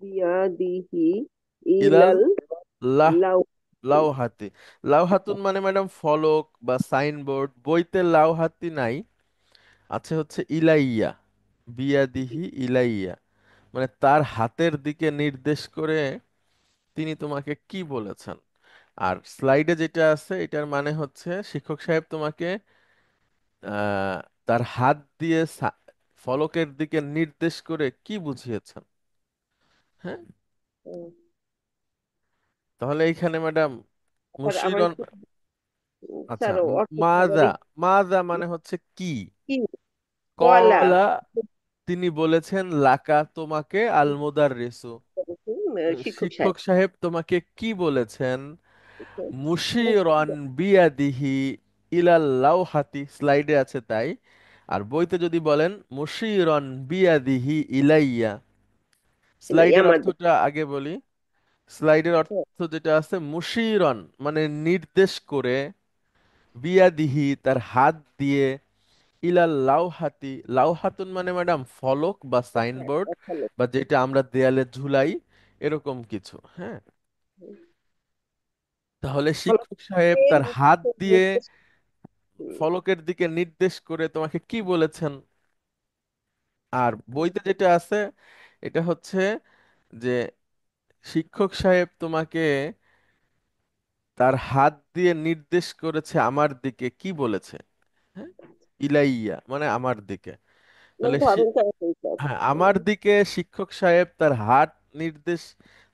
বিয়াদিহি ইলাল ইলাল লাহ লাউ। লাউহাতি। লাউহাতুন মানে ম্যাডাম ফলক বা সাইনবোর্ড, বইতে লাউহাতি নাই, আছে হচ্ছে ইলাইয়া। বিয়াদিহি ইলাইয়া মানে তার হাতের দিকে নির্দেশ করে তিনি তোমাকে কি বলেছেন। আর স্লাইডে যেটা আছে এটার মানে হচ্ছে শিক্ষক সাহেব তোমাকে আহ তার হাত দিয়ে ফলকের দিকে নির্দেশ করে কি বুঝিয়েছেন। হ্যাঁ, তাহলে এইখানে ম্যাডাম আবার মুশিরন। একটু আচ্ছা, স্যার অর্থটা আবার মাজা। মাজা মানে হচ্ছে কি? কি, কলা কলা, তিনি বলেছেন, লাকা তোমাকে, আল মুদাররিসু, শিক্ষক সাহেব। শিক্ষক সাহেব তোমাকে কি বলেছেন। মুশিরন বিয়াদিহি ইলাল লাউহাতি, স্লাইডে আছে তাই। আর বইতে যদি বলেন মুশিরন বিয়াদিহি ইলাইয়া, এলাই স্লাইডের আমাদের। অর্থটা আগে বলি। স্লাইডের অর্থ যেটা আছে, মুশিরন মানে নির্দেশ করে, বিয়াদিহি তার হাত দিয়ে, ইলাল লাউহাতি, লাউহাতুন মানে ম্যাডাম ফলক বা সাইনবোর্ড, বা যেটা আমরা দেয়ালে ঝুলাই, এরকম কিছু। হ্যাঁ, তাহলে শিক্ষক সাহেব তার হাত দিয়ে ফলকের দিকে নির্দেশ করে তোমাকে কি বলেছেন। আর বইতে যেটা আছে এটা হচ্ছে যে শিক্ষক সাহেব তোমাকে তার হাত দিয়ে নির্দেশ করেছে আমার দিকে, কি বলেছে? হ্যাঁ, ইলাইয়া মানে আমার দিকে। মানে তাহলে ধরনটা হয়েছে। হ্যাঁ, আমার দিকে শিক্ষক সাহেব তার হাত নির্দেশ,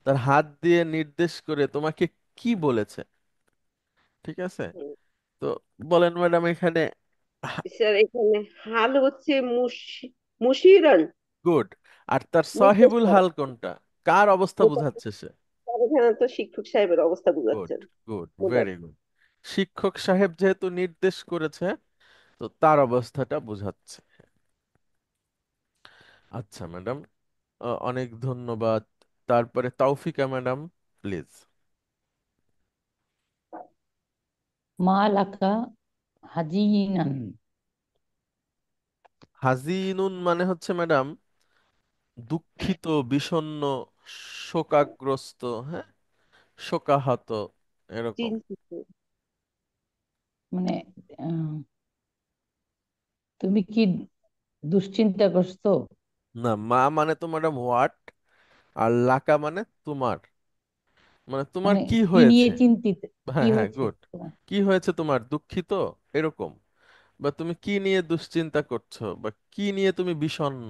তার হাত দিয়ে নির্দেশ করে তোমাকে কি বলেছে? ঠিক আছে। তো বলেন ম্যাডাম এখানে। স্যার এখানে হাল হচ্ছে মুশিরান, গুড। আর তার নির্দেশ সাহিবুল করা। হাল কোনটা? কার অবস্থা এটা বোঝাচ্ছে সে? স্যার এখানে তো শিক্ষক সাহেবের অবস্থা গুড, বোঝাচ্ছেন। গুড, বোঝাচ্ছেন। Very good. শিক্ষক সাহেব যেহেতু নির্দেশ করেছে, তো তার অবস্থাটা বোঝাচ্ছে। আচ্ছা ম্যাডাম, অনেক ধন্যবাদ। তারপরে তাওফিকা ম্যাডাম, প্লিজ। মা লাকা হাজিনান। হাজিনুন মানে হচ্ছে ম্যাডাম দুঃখিত, বিষণ্ণ, শোকাগ্রস্ত, হ্যাঁ, শোকাহত, এরকম। চিন্তিত। মানে আহ, তুমি কি দুশ্চিন্তাগ্রস্ত? না, মা মানে তো ম্যাডাম হোয়াট, আর লাকা মানে তোমার, মানে তোমার মানে কি কি নিয়ে হয়েছে। চিন্তিত? কি হ্যাঁ হ্যাঁ, হয়েছে গুড। তোমার? কি হয়েছে তোমার, দুঃখিত, এরকম। বা তুমি কি নিয়ে দুশ্চিন্তা করছো, বা কি নিয়ে তুমি বিষণ্ণ।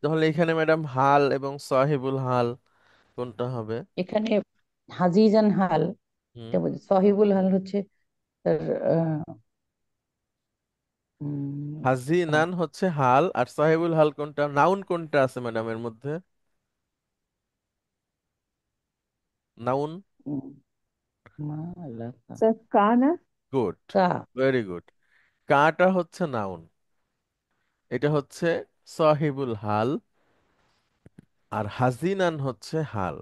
তাহলে এখানে ম্যাডাম হাল এবং সাহিবুল হাল কোনটা হবে? এখানে হাজিজান হাল, হুম। এটা বলছে। সহিবুল হাল হচ্ছে তার উম, হাজিনান হচ্ছে হাল, আর সাহিবুল হাল কোনটা, নাউন কোনটা আছে ম্যাডাম এর মধ্যে? নাউন। উম, মা লাকা স্যার কানা। গুড, কা। Very good. কাটা হচ্ছে নাউন, এটা হচ্ছে সাহিবুল হাল, আর হাজিনান হচ্ছে হাল।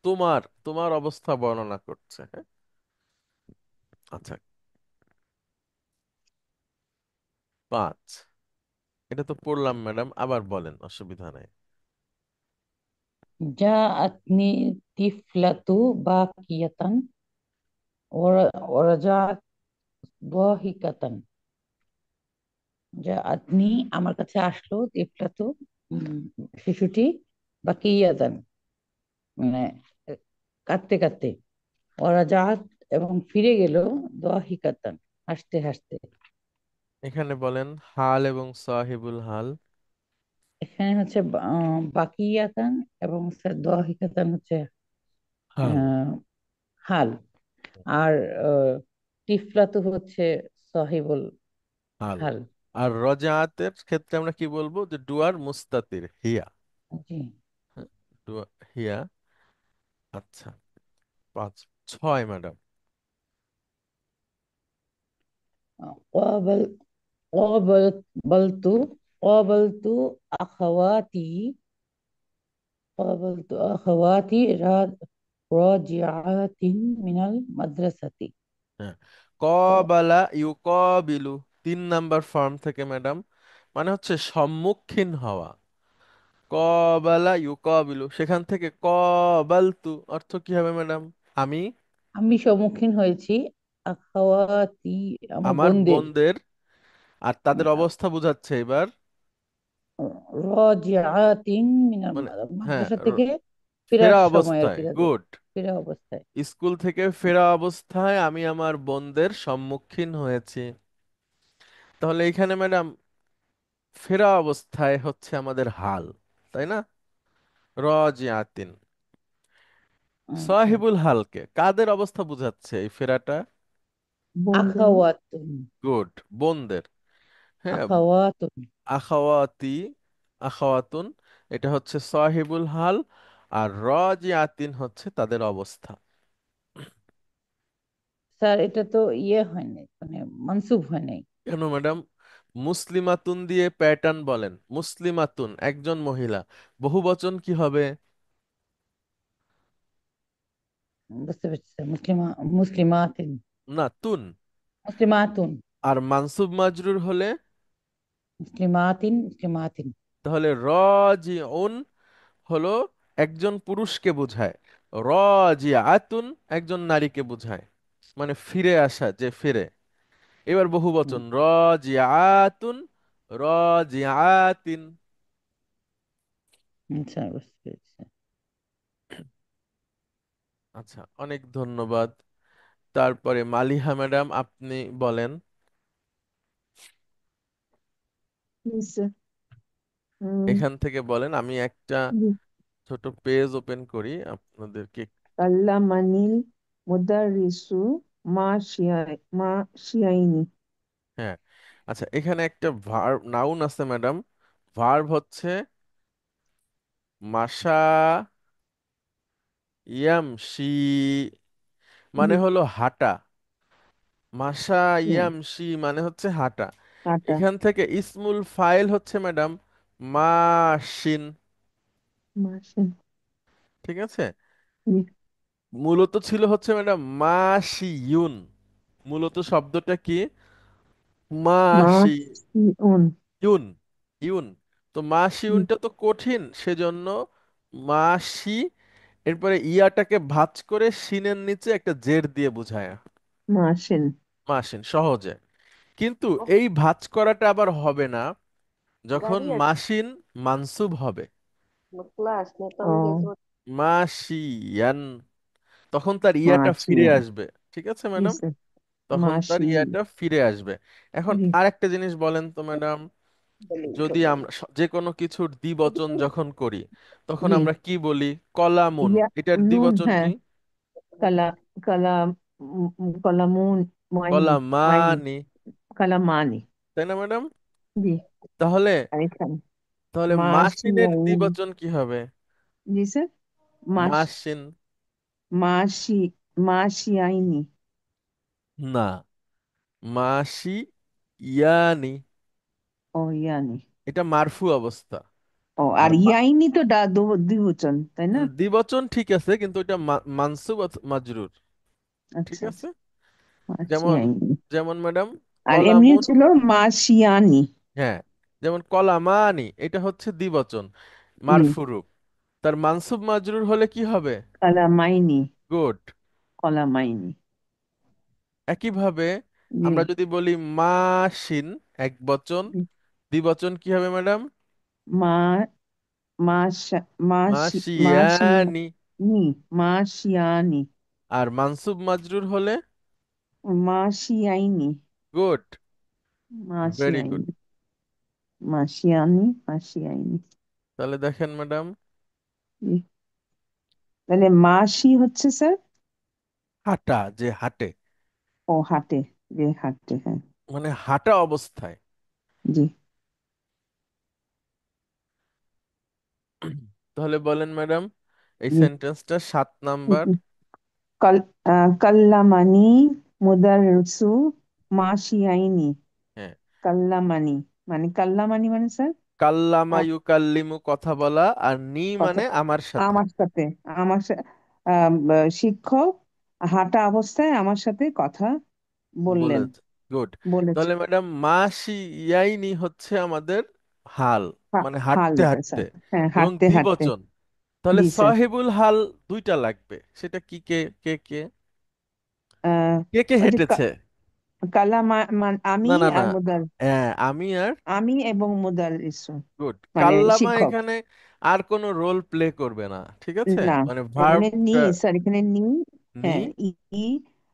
তোমার তোমার অবস্থা বর্ণনা করছে, হ্যাঁ। আচ্ছা, 5। এটা তো পড়লাম ম্যাডাম, আবার বলেন, অসুবিধা নাই। জাআতনি তিফলাতু বাকিয়াতান ওরাজাত দাহিকাতান। জাআতনি আমার কাছে আসলো, তিফলাতু উম, শিশুটি, বাকিয়াতান মানে কাঁদতে কাঁদতে, ওরাজাত এবং ফিরে গেল, দাহিকাতান হাসতে হাসতে। এখানে বলেন হাল এবং সাহিবুল হাল। এখানে হচ্ছে বাকিয়াতান এবং দাহিকাতান হচ্ছে হাল। আহ, হাল। আর তিফলাতু হচ্ছে সাহিবুল হাল। হাল। আর রজাআতের ক্ষেত্রে আমরা কি বলবো, যে ডুয়ার মুস্তাতির হিয়া। জি। হ্যাঁ, ডুয়া হিয়া। আচ্ছা, 5। 6 ম্যাডাম। قابل قابلت قابلت أخواتي قابلت أخواتي راجعات من المدرسة. হ্যাঁ, কবালা ইউকাবিলু 3 নাম্বার ফর্ম থেকে ম্যাডাম, মানে হচ্ছে সম্মুখীন হওয়া। কবালা ইউকাবিলু, সেখান থেকে কবালতু অর্থ কি হবে ম্যাডাম? আমি আমি সম্মুখীন হয়েছি আখাওয়াতি আমার আমার বোনদের বোনদের, আর তাদের অবস্থা বোঝাচ্ছে এবার। রাজিআতিন মিনাল মানে হ্যাঁ, মাদ্রাসা থেকে ফেরার ফেরা সময় আর অবস্থায়, কি, তাদের গুড। ফেরা অবস্থায়। স্কুল থেকে ফেরা অবস্থায় আমি আমার বোনদের সম্মুখীন হয়েছি। তাহলে এখানে ম্যাডাম ফেরা অবস্থায় হচ্ছে আমাদের হাল, তাই না? রাজিআতিন। আচ্ছা। সাহিবুল হালকে কাদের অবস্থা বোঝাচ্ছে এই ফেরাটা? বন্ধু। আখাওয়াতুন গুড, বোনদের। হ্যাঁ, আখাওয়াতুন আখাওয়াতি, আখাওয়াতুন, এটা হচ্ছে সাহিবুল হাল। আর রাজিআতিন হচ্ছে তাদের অবস্থা। স্যার, এটা তো ইয়ে হয় নাই, মানে মানসুব হয় নাই। কেন ম্যাডাম? মুসলিমাতুন দিয়ে প্যাটার্ন বলেন, মুসলিমাতুন একজন মহিলা, বহু বচন কি হবে? বুঝতে পারছি স্যার, মুসলিমাতিন না, তুন। মুসলিমাতুন আর মানসুব মাজরুর হলে মুসলিমাতিন। তাহলে রাজিউন হলো একজন পুরুষকে বোঝায়, রাজিআতুন একজন নারীকে বোঝায়, মানে ফিরে আসা, যে ফিরে। এবার বহু হুম, বচন রাজিআতুন, রাজিআতিন। আচ্ছা, বুঝতে পেরেছি। আচ্ছা, অনেক ধন্যবাদ। তারপরে মালিহা ম্যাডাম, আপনি বলেন। জি স্যার। উম, এখান থেকে বলেন, আমি একটা জি। ছোট পেজ ওপেন করি আপনাদেরকে। কাল্লামানিল মুদারিসু মা শিয়াইনি। হ্যাঁ, আচ্ছা, এখানে একটা ভার্ব নাউন আছে ম্যাডাম। ভার্ব হচ্ছে মাশা ইয়ামশি, মানে জি। হলো হাঁটা। মাশা হুম, ইয়ামশি মানে হচ্ছে হাঁটা। কাটা। এখান থেকে ইসমুল ফাইল হচ্ছে ম্যাডাম মাশিন। মাসিন। ঠিক আছে। জি। মূলত ছিল হচ্ছে ম্যাডাম মাশিয়ুন। মূলত শব্দটা কি? মাশি মাসিউন। ইউন, ইউন। তো জি। মাশিউনটা তো কঠিন, সেজন্য মাসি, এরপরে ইয়াটাকে ভাঁজ করে সিনের নিচে একটা জের দিয়ে বুঝায় মাসিন। মাসিন, সহজে। কিন্তু এই ভাঁজ করাটা আবার হবে না যখন দাঁড়িয়ে আছে মাসিন মানসুব হবে। ক্লাস না তো আমি ও, গেছি মাসিয়ান, তখন তার ইয়াটা ফিরে মাসিয়ান। আসবে। ঠিক আছে জি ম্যাডাম, স্যার। তখন তার মাসিয়ান। ইয়াটা ফিরে আসবে। এখন জি। আরেকটা জিনিস বলেন তো ম্যাডাম, যদি বলি। আমরা যে কোনো কিছুর দ্বিবচন যখন করি তখন জি। আমরা কি বলি? কলামুন। ইয়া। এটার নুন, দ্বিবচন হ্যাঁ। কি? কালা কালা কলামুন। মাইনি। মাইনি। কলামানি, কালামানি। তাই না ম্যাডাম? জি। তাহলে আর এখানে তাহলে মাসিনের মাসিয়াইন। দ্বিবচন কি হবে? জি স্যার। মাস মাসিন। মাসি মাসিয়াইনি। না, মাসি ইয়ানি। ও, ইয়ানি। এটা মারফু অবস্থা। ও, আর আর ইয়াইনি তো দ্বিবচন, তাই না? দ্বিবচন ঠিক আছে, কিন্তু এটা মানসুব মাজরুর। ঠিক আচ্ছা। আছে। যেমন মাসিয়াইনি। যেমন ম্যাডাম আর এমনি কলামুন। ছিল মাসিয়ানি। হ্যাঁ, যেমন কলামানি, এটা হচ্ছে দ্বিবচন, জি। মারফু রূপ। তার মানসুব মাজরুর হলে কি হবে? কালামাইনি। গুড। কলামাইনি। একইভাবে জি। আমরা যদি বলি মাসিন এক বচন, জি। দ্বিবচন কি হবে ম্যাডাম? মা মাসা মাসিয়ানি। মাসিয়ানি। মাসিয়ানি। আর মানসুব মাজরুর হলে? মাসিয়াইনি। Good, very good. মাসিয়াইনি। মাসিয়ানি। মাসিয়াইনি। তাহলে দেখেন ম্যাডাম, জি। তাহলে মাসি হচ্ছে স্যার। হাঁটা, যে হাঁটে, ও, হাটে। যে হাটে, হ্যাঁ। মানে হাঁটা অবস্থায়। জি। তাহলে বলেন ম্যাডাম, এই জি। সেন্টেন্সটা 7 নাম্বার। কাল কাল্লামানি মুদাররিসু মাসিয়াইনি। হ্যাঁ, কাল্লামানি মানে, কাল্লামানি মানে স্যার। কাল্লামা আ- ইউকাল্লিমু কথা বলা, আর নি কথা। মানে আমার সাথে আমার সাথে। আমার শিক্ষক হাঁটা অবস্থায় আমার সাথে কথা বললেন। বলেছে। গুড। বলেছে। তাহলে ম্যাডাম মাসি ইয়াইনি হচ্ছে আমাদের হাল, মানে হাল হাঁটতে এটা হাঁটতে, স্যার। হ্যাঁ, এবং হাঁটতে হাঁটতে। দ্বিবচন। তাহলে জি স্যার। সাহেবুল হাল দুইটা লাগবে, সেটা কি? কে কে কে আহ কে কে ওই যে হেঁটেছে? আমি না না না, আর মুদার। হ্যাঁ, আমি আর। আমি এবং মুদাররিসু গুড। মানে কাল্লামা শিক্ষক। এখানে আর কোনো রোল প্লে করবে না, ঠিক আছে, না, মানে এখানে নি ভার্বটা স্যার, এখানে নি। নি। হ্যাঁ, ই ই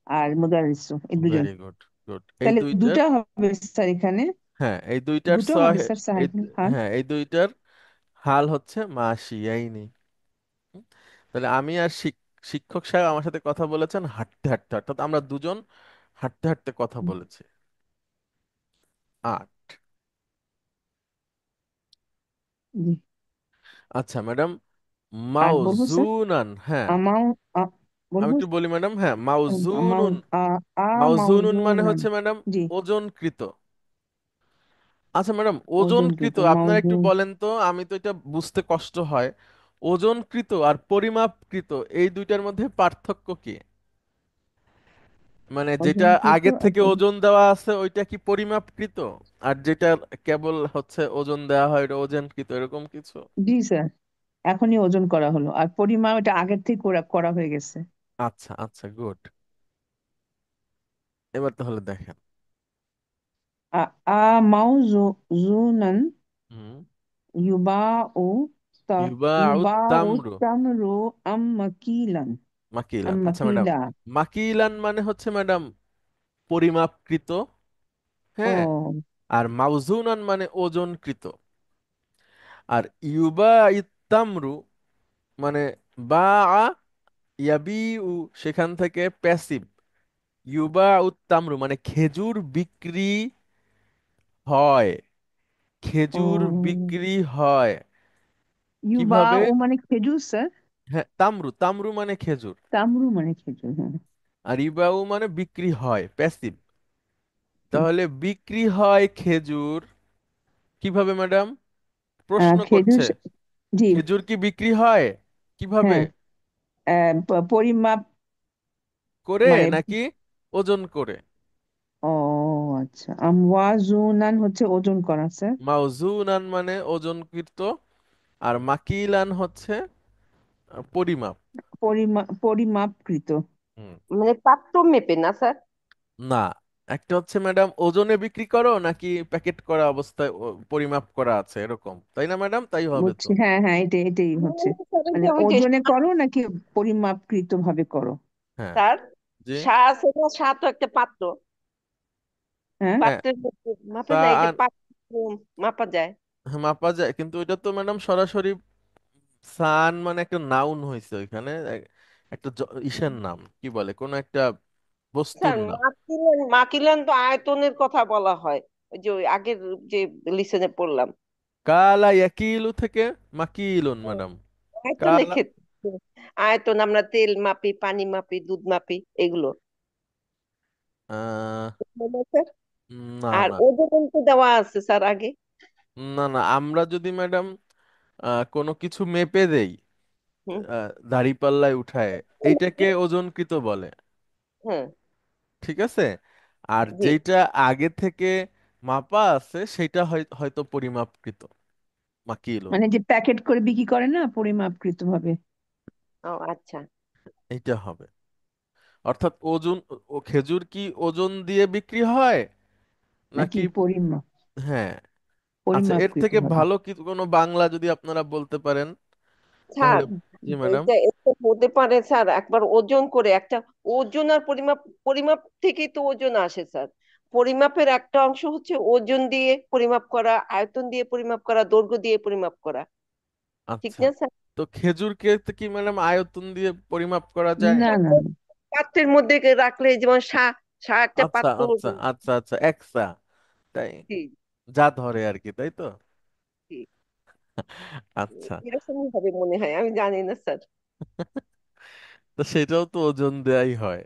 আর মুদাররিসু, এই দুজন। Very good, good. এই তাহলে দুইটার, দুটা হবে স্যার এখানে। হ্যাঁ এই দুইটার দুটো হবে সহে, স্যার এই, সাহেবুল হাল। হ্যাঁ এই দুইটার হাল হচ্ছে মাসিয়াইনি। হুম? তাহলে আমি আর শিক্ষক সাহেব আমার সাথে কথা বলেছেন হাঁটতে হাঁটতে, অর্থাৎ আমরা দুজন হাঁটতে হাঁটতে কথা বলেছি। 8। জি। আচ্ছা ম্যাডাম, আর বলবো স্যার। মাউজুনান, হ্যাঁ, আমাও আমি বলবো। একটু বলি ম্যাডাম। হ্যাঁ, আমাও মাউজুনুন। আ আ মাউজুনুন মানে মাউজুনান। হচ্ছে ম্যাডাম জি। ওজনকৃত। আচ্ছা ম্যাডাম, ওজনকৃত ওজনকৃত আপনারা একটু মাউজুন। বলেন তো, আমি তো এটা বুঝতে কষ্ট হয়। ওজনকৃত আর পরিমাপকৃত, এই দুইটার মধ্যে পার্থক্য কি? মানে যেটা ওজনকৃত আগের আর থেকে ওজন দেওয়া আছে ওইটা কি পরিমাপকৃত? আর যেটা কেবল হচ্ছে ওজন দেওয়া হয় ওটা ওজনকৃত, এরকম কিছু? জি স্যার। এখনই ওজন করা হলো, আর পরিমাপ এটা আগের থেকে করা করা হয়ে গেছে। আচ্ছা আচ্ছা, গুড। এবার তাহলে দেখেন। আ আ মাউজুনান হুম। ইউবাউ ইউবাউ ইউবাউ তামরু তামরু মাকিলান। মাকিলান। আচ্ছা ম্যাডাম, মাকিলা। মাকিলান মানে হচ্ছে ম্যাডাম পরিমাপকৃত, হ্যাঁ। ও আর মাউজুনান মানে ওজনকৃত। আর ইউবা ইত্তামরু মানে বা ইয়াবিউ, সেখান থেকে প্যাসিভ। ইউবা উত্তামরু মানে খেজুর বিক্রি হয়, খেজুর ও বিক্রি হয় ইউবা কিভাবে? ও মানে খেজুর স্যার। হ্যাঁ, তামরু, তামরু মানে খেজুর। তামরু মানে খেজুর, হ্যাঁ। আর ইবাউ মানে বিক্রি হয়, প্যাসিভ। তাহলে বিক্রি হয় খেজুর কিভাবে ম্যাডাম? প্রশ্ন খেজুর করছে জি। খেজুর কি বিক্রি হয় কিভাবে? হ্যাঁ, পরিমাপ করে মানে। নাকি ওজন করে? ও আচ্ছা, আমওয়াজুনান হচ্ছে ওজন করা স্যার। মাউজুনান মানে ওজনকৃত, আর মাকিলান হচ্ছে পরিমাপ। পরিমাপকৃত। হুম। মানে পাত্র মেপে না স্যার? না, একটা হচ্ছে ম্যাডাম ওজনে বিক্রি করো নাকি প্যাকেট করা অবস্থায় পরিমাপ করা আছে এরকম, তাই না ম্যাডাম? তাই হবে তো। বুঝছি, হ্যাঁ হ্যাঁ, এটাই না, হচ্ছে। স্যার ওই মানে যে ওজনে করো নাকি পরিমাপকৃত ভাবে করো। হ্যাঁ। স্যার, জি। আছে না, তো একটা পাত্র, হ্যাঁ। হ্যাঁ, পাত্রের মধ্যে মাপে তা না, এই যে পাত্র মাপা যায়। মাপা যায়, কিন্তু এটা তো ম্যাডাম সরাসরি সান মানে একটা নাউন হয়েছে ওইখানে, একটা ইসের নাম, কি বলে, কোন একটা বস্তুর স্যার নাম। মাকিলান তো আয়তনের কথা বলা হয়, ওই যে ওই আগের যে লিসনে পড়লাম। কালা ইয়াকিলু থেকে মাকিলুন ম্যাডাম। আয়তনের কালা ক্ষেত্রে আয়তন আমরা তেল মাপি, পানি মাপি, দুধ মাপি, এগুলো। আহ, তাই না, স্যার? না আর না ওজন তো দেওয়া আছে স্যার আগে। না না, আমরা যদি ম্যাডাম কোনো কিছু মেপে দেই, হুম। দাঁড়িপাল্লায় উঠায়, এইটাকে ওজনকৃত বলে, হ্যাঁ। ঠিক আছে। আর জি। যেটা আগে থেকে মাপা আছে সেটা হয়তো পরিমাপকৃত, মাকিলুন, মানে যে প্যাকেট করে বিক্রি করে না পরিমাপকৃত ভাবে। ও আচ্ছা। এইটা হবে। অর্থাৎ ওজন, ও খেজুর কি ওজন দিয়ে বিক্রি হয় নাকি নাকি? হ্যাঁ। আচ্ছা, এর পরিমাপকৃত থেকে ভাবে। ভালো কি কোনো বাংলা যদি আপনারা বলতে পারেন স্যার তাহলে। জি ম্যাডাম। এটা এটা হতে পারে স্যার, একবার ওজন করে একটা, ওজন আর পরিমাপ, পরিমাপ থেকেই তো ওজন আসে স্যার। পরিমাপের একটা অংশ হচ্ছে ওজন দিয়ে পরিমাপ করা, আয়তন দিয়ে পরিমাপ করা, দৈর্ঘ্য দিয়ে পরিমাপ করা। ঠিক আচ্ছা, না স্যার? তো খেজুরকে তো কি ম্যাডাম আয়তন দিয়ে পরিমাপ করা যায়? না না না। পাত্রের মধ্যে রাখলে যেমন একটা আচ্ছা পাত্র। আচ্ছা আচ্ছা আচ্ছা, একসা, তাই জি। যা ধরে আর কি, তাই তো। জি। আচ্ছা, এরকমই হবে মনে হয়, আমি জানি না স্যার। তো সেটাও তো ওজন দেয়াই হয়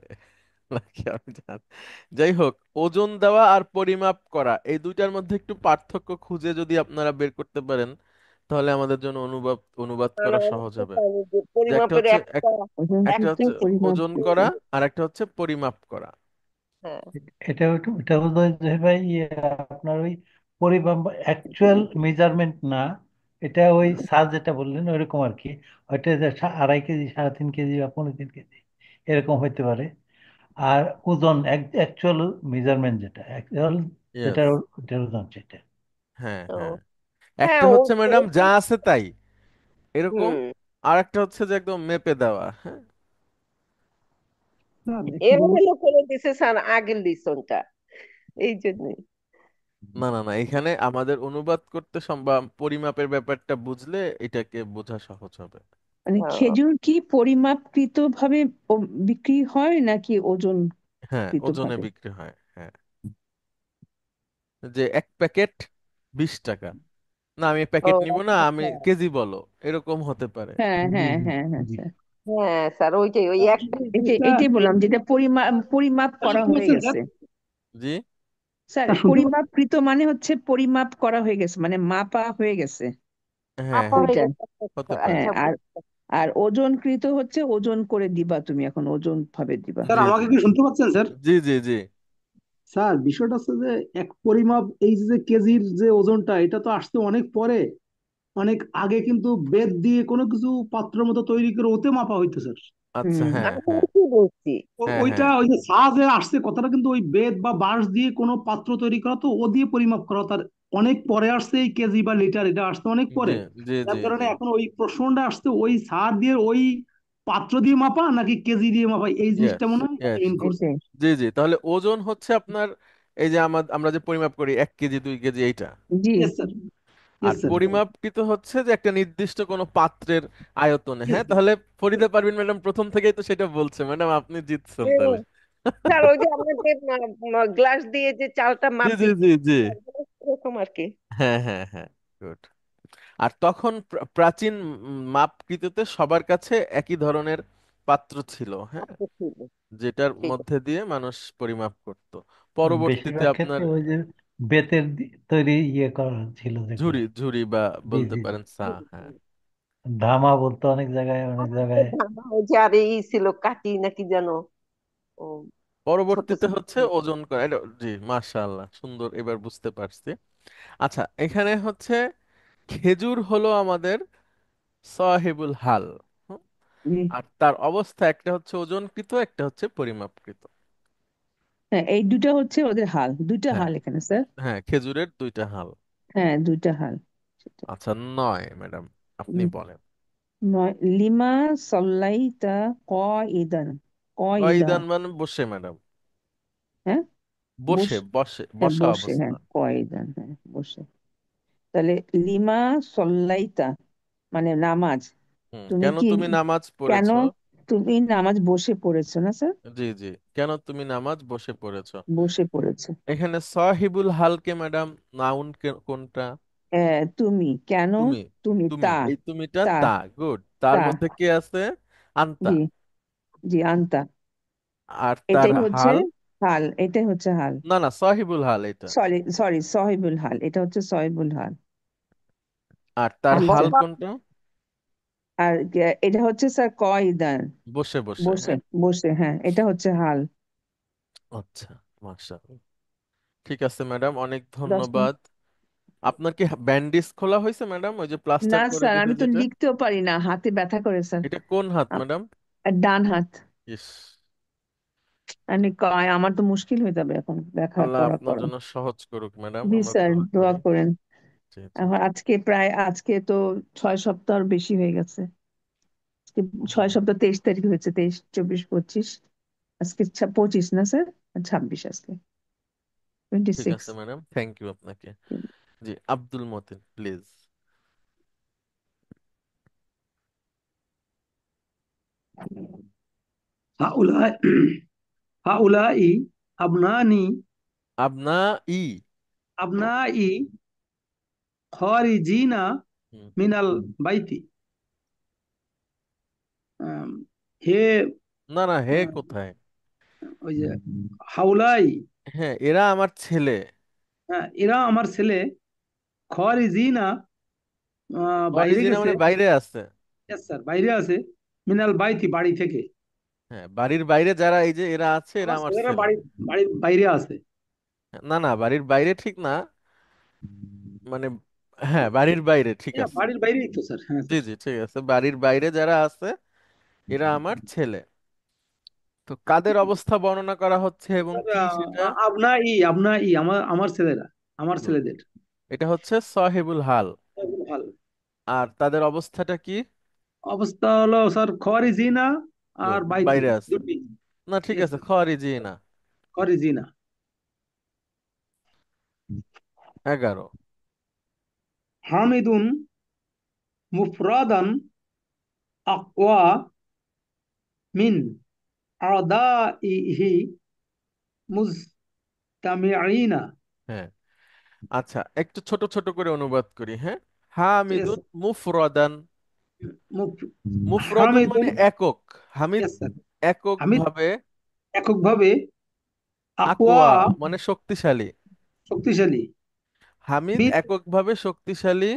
নাকি, আমি জানি। যাই হোক, ওজন দেওয়া আর পরিমাপ করা এই দুইটার মধ্যে একটু পার্থক্য খুঁজে যদি আপনারা বের করতে পারেন তাহলে আমাদের জন্য অনুবাদ অনুবাদ করা আমি সহজ তো হবে। জানি যে যে একটা পরিমাপের হচ্ছে একটা একটা ওজনকৃত হচ্ছে ওজন পরিমাপকৃত। করা আর একটা হচ্ছে পরিমাপ করা। হ্যাঁ। এটা বোধ হয় যে ভাই আপনার ওই পরিমাপ অ্যাকচুয়াল মেজারমেন্ট না, এটা ওই সাজ যেটা বললেন ওইরকম আর কি। হয়তো যে 2.5 কেজি, 3.5 কেজি বা 3.5 কেজি এরকম হইতে পারে। আর ওজন অ্যাকচুয়াল মেজারমেন্ট যেটা অ্যাকচুয়াল, ইয়েস। ওটার ওজন সেটা। হ্যাঁ তো হ্যাঁ, হ্যাঁ, একটা ও হচ্ছে ম্যাডাম যা আছে তাই এরকম, হুম, আর একটা হচ্ছে যে একদম মেপে দেওয়া, হ্যাঁ। এলোমেলো করে দিছে স্যার আগের লিসনটা, এই জন্যই। না না না, এখানে আমাদের অনুবাদ করতে বা পরিমাপের ব্যাপারটা বুঝলে এটাকে বোঝা সহজ হবে। মানে হ্যাঁ। খেজুর কি পরিমাপকৃত ভাবে বিক্রি হয় নাকি হ্যাঁ, ওজনকৃত ওজনে ভাবে। বিক্রি হয়, হ্যাঁ। যে এক প্যাকেট 20 টাকা, না আমি ও প্যাকেট নিব না, আমি আচ্ছা। কেজি বলো, এরকম হতে পারে। হ্যাঁ জি হ্যাঁ জি হ্যাঁ হ্যাঁ জি। স্যার। হ্যাঁ স্যার, ওইটাই ওই এক এটাই এটা এটাই বললাম, যেটা পরিমাপ করা সত্য হয়ে বলছেন স্যার। গেছে। জি। স্যার স্যার শুনতে পাচ্ছেন? পরিমাপকৃত মানে হচ্ছে পরিমাপ করা হয়ে গেছে, মানে মাপা হয়ে গেছে হ্যাঁ মাপা হ্যাঁ, হয়ে ওইটা। গেছে। আচ্ছা হতে আচ্ছা পারে। হ্যাঁ। আচ্ছা, আর আর ওজনকৃত হচ্ছে ওজন করে দিবা, তুমি এখন ওজন ভাবে দিবা। স্যার জি আমাকে জি কি শুনতে পাচ্ছেন স্যার? জি জি জি। স্যার বিষয়টা হচ্ছে যে এক পরিমাপ, এই যে কেজির যে ওজনটা, এটা তো আসতে অনেক পরে। অনেক আগে কিন্তু বেদ দিয়ে কোনো কিছু পাত্রের মতো তৈরি করে ওতে মাপা হইতো স্যার। আচ্ছা, হুম। হ্যাঁ আমি তো হ্যাঁ কি বলছি। হ্যাঁ ওইটা হ্যাঁ ওই যে সাজে আসছে কথাটা, কিন্তু ওই বেদ বা বাঁশ দিয়ে কোনো পাত্র তৈরি করা, তো ও দিয়ে পরিমাপ করা তার অনেক পরে আসছে, এই কেজি বা লিটার এটা আসছে অনেক জি পরে। জি জি যার কারণে জি এখন ওই প্রশ্নটা আসছে ওই সার দিয়ে ওই পাত্র দিয়ে মাপা নাকি কেজি দিয়ে মাপা, এই জিনিসটা ইয়েস মনে হয় ইয়েস। মিন করছে। এটাই। জি জি, তাহলে ওজন হচ্ছে আপনার এই যে আমরা যে পরিমাপ করি 1 কেজি 2 কেজি এইটা। জি ইয়েস স্যার। আর ইয়েস স্যার। পরিমাপকৃত হচ্ছে যে একটা নির্দিষ্ট কোনো পাত্রের আয়তনে। ইয়েস হ্যাঁ, তাহলে ফরিদা পারভিন ম্যাডাম প্রথম থেকেই তো সেটা বলছে, ম্যাডাম আপনি জিতছেন তাহলে। স্যার ওই যে আমরা যে গ্লাস দিয়ে যে চালটা জি মাপ জি দিই জি জি। এরকম আর কি। হ্যাঁ হ্যাঁ হ্যাঁ, গুড। আর তখন প্রাচীন মাপকৃততে সবার কাছে একই ধরনের পাত্র ছিল, হ্যাঁ, আচ্ছা, ঠিক আছে, যেটার ঠিক আছে। মধ্যে দিয়ে মানুষ পরিমাপ করত। পরবর্তীতে বেশিরভাগ আপনার ক্ষেত্রে ওই যে বেতের তৈরি করা ছিল যেগুলো। ঝুড়ি ঝুড়ি বা জি বলতে জি জি। পারেন সা, হ্যাঁ। ধামা বলতো অনেক জায়গায়, অনেক জায়গায়। ওই যে আর এই ছিল কাটি নাকি জানো, ও ছোট পরবর্তীতে ছোট। হচ্ছে ওজন করা জি, মাশাআল্লাহ, সুন্দর, এবার বুঝতে পারছি। আচ্ছা, এখানে হচ্ছে খেজুর হলো আমাদের সাহেবুল হাল। হুম? জি। আর তার অবস্থা একটা হচ্ছে ওজনকৃত, একটা হচ্ছে পরিমাপকৃত। হ্যাঁ, এই দুটা হচ্ছে ওদের হাল, দুইটা হ্যাঁ হাল এখানে স্যার। হ্যাঁ, খেজুরের 2টা হাল। হ্যাঁ, দুইটা হাল। সেটা। আচ্ছা, নয় ম্যাডাম, আপনি উম, বলেন। লিমা সল্লাইতা ক ইদান, ক ইদা। কয়দান মানে বসে ম্যাডাম, হ্যাঁ, বসে বস, বসে হ্যাঁ বসা বসে, অবস্থা। হ্যাঁ ক ইদান, হ্যাঁ বসে। তাহলে লিমা সল্লাইতা মানে নামাজ। তুমি কেন কি, তুমি নামাজ কেন পড়েছো? তুমি নামাজ বসে পড়েছো না স্যার? জি জি, কেন তুমি নামাজ বসে পড়েছো? বসে পড়েছো। এখানে সাহিবুল হালকে ম্যাডাম নাউন কোনটা? তুমি কেন, তুমি। তুমি তুমি, তা, এই তুমিটা তা, তা। গুড, তার তা। মধ্যে কি আছে? আনতা। জি, জি আনতা। আর তার এটাই হচ্ছে হাল? হাল, এটাই হচ্ছে হাল। না না, সাহিবুল হাল এটা। সরি সরি, সহিবুল হাল, এটা হচ্ছে সহিবুল হাল। আর তার আচ্ছা। হাল কোনটা? আর এটা হচ্ছে স্যার কয়দান, বসে বসে, বসে, হ্যাঁ। বসে, হ্যাঁ এটা হচ্ছে হাল। আচ্ছা, মাশাআল্লাহ। ঠিক আছে ম্যাডাম, অনেক 10 মিনিট। ধন্যবাদ। আপনার কি ব্যান্ডেজ খোলা হয়েছে ম্যাডাম, ওই যে প্লাস্টার না করে স্যার, দিছে আমি তো যেটা? লিখতেও পারি না, হাতে ব্যথা করে স্যার। এটা কোন হাত আপ- ম্যাডাম? আর ডান হাত। ইস। আমার তো মুশকিল হয়ে যাবে এখন দেখা আল্লাহ করার আপনার পর। জন্য সহজ করুক ম্যাডাম, জি আমরা স্যার, দোয়া দোয়া করি। করেন। জি জি। এখন আজকে তো 6 সপ্তাহ বেশি হয়ে গেছে। আজকে ছয় হুম, সপ্তাহ 23 তারিখ হয়েছে, 23 24 25। আজকে 25 না স্যার? 26 আজকে, টোয়েন্টি ঠিক সিক্স আছে ম্যাডাম, থ্যাংক ইউ আপনাকে। জি, আব্দুল মতিন প্লিজ। হাউলাই হাউলাই আবনানি আপনা ই। আবনাই খারিজিনা হুম। মিনাল বাইতি। আম, হে না না, হে আহ, কোথায়? ওই যে হাউলাই, হ্যাঁ, এরা আমার ছেলে। হ্যাঁ, এরা আমার ছেলে, খারিজিনা বাইরে অরিজিনা গেছে। মানে বাইরে আছে। Yes, স্যার, বাইরে আছে। মিনাল বাইতি, বাড়ি থেকে। হ্যাঁ, বাড়ির বাইরে যারা এই যে এরা আছে, এরা আমার আমার ছেলেরা ছেলে। বাড়ির বাইরে আছে। না না, বাড়ির বাইরে ঠিক না, মানে হ্যাঁ, বাড়ির বাইরে ঠিক হ্যাঁ, আছে। বাড়ির বাইরেই তো স্যার, হ্যাঁ জি স্যার। জি, ঠিক আছে, বাড়ির বাইরে যারা আছে এরা আমার ছেলে। তো কাদের অবস্থা বর্ণনা করা হচ্ছে এবং স্যার, কি সেটা? আপনা ই আমার আমার ছেলেরা, আমার গুড। ছেলেদের। এটা হচ্ছে সাহেবুল হাল। ভালো। আর তাদের অবস্থাটা কি? অবস্থা হলো স্যার খারিজিনা আর গুড, বাইতি, বাইরে আছে। দুটি। না, ঠিক Yes, আছে, স্যার। খারিজি না। খারিজিনা 11। হামিদুন মুফরাদান আকওয়া মিন আদাইহি মুজতামিঈনা। হ্যাঁ, আচ্ছা, একটু ছোট ছোট করে অনুবাদ করি, হ্যাঁ। ঠিক আছে হামিদুন স্যার। মুফরাদান। মুফ- মুফরাদুন হামিদুন, মানে একক। Hamid yes, sir. একক হামিদ ভাবে। এককভাবে, আকওয়া আকোয়া মানে শক্তিশালী। শক্তিশালী, হামিদ মিন এককভাবে শক্তিশালী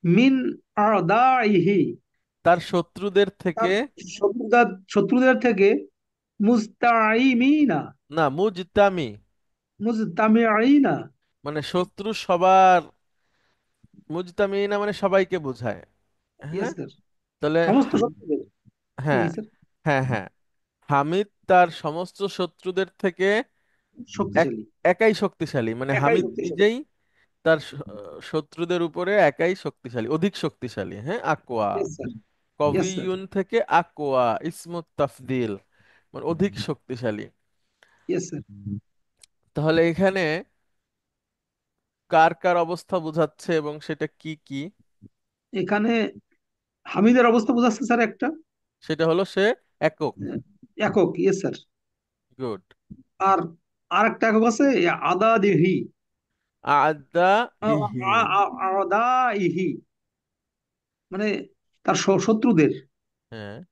মিন আদাইহি তার শত্রুদের থেকে। তার শত্রুদের থেকে, মুস্তাইমিনা না, মুজতামি মুজতামিঈনা। মানে শত্রু সবার। মুজতামিনা মানে সবাইকে বোঝায়। ইয়েস হ্যাঁ, স্যার, তাহলে সমস্ত শত্রুদের। জি হ্যাঁ স্যার। হ্যাঁ হ্যাঁ, হামিদ তার সমস্ত শত্রুদের থেকে এক শক্তিশালী, একাই শক্তিশালী, মানে একাই হামিদ শক্তিশালী। নিজেই তার শত্রুদের উপরে একাই শক্তিশালী, অধিক শক্তিশালী। হ্যাঁ, আকোয়া। Yes sir. Yes sir. কবিউন থেকে আকোয়া, ইসমুত তাফদিল, মানে অধিক শক্তিশালী। Yes sir. তাহলে এখানে কার কার অবস্থা বোঝাচ্ছে এবং সেটা কি কি? এখানে হামিদের অবস্থা বোঝাচ্ছে স্যার একটা। সেটা হলো সে একক। একক, ইয়েস স্যার। গুড। আর আর একটা একক আছে, আদা দিহি। আদা ইহি। আদা ইহি, মানে তার শত্রুদের। হ্যাঁ,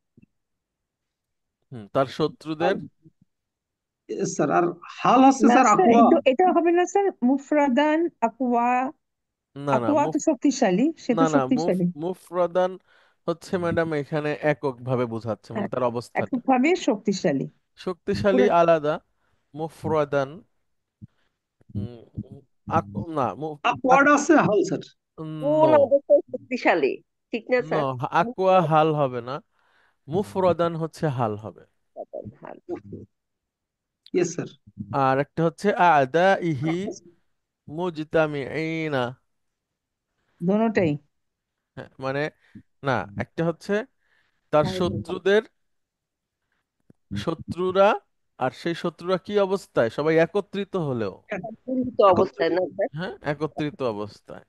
হুম, তার আর শত্রুদের। yes, স্যার, আর হাল হচ্ছে না স্যার স্যার, আকোয়া। এটা হবে না স্যার, মুফরাদান আকওয়া। না না, আকওয়া তো শক্তিশালী, সে না তো না, শক্তিশালী। মুফরাদান হচ্ছে ম্যাডাম এখানে একক ভাবে বোঝাচ্ছে, মানে হ্যাঁ, তার অবস্থাটা এককভাবে শক্তিশালী শক্তিশালী পুরো। আলাদা। মুফরাদান। উম, না, আকওয়ার্ড আছে হাল স্যার। কোন নো। অবস্থায় শক্তিশালী, ঠিক না নো, স্যার? আকোয়া হাল হবে না, মুফরাদান হচ্ছে হাল হবে। ভাল। Yes sir. আর একটা হচ্ছে আদা ইহি মুজতামিঈনা। দোনোটাই। হ্যাঁ, মানে না, একটা হচ্ছে তার শত্রুদের, শত্রুরা, আর সেই শত্রুরা কি অবস্থায়, সবাই একত্রিত হলেও। সন্তুলিত অবস্থায় একত্রিত। না স্যার? হ্যাঁ, একত্রিত অবস্থায়।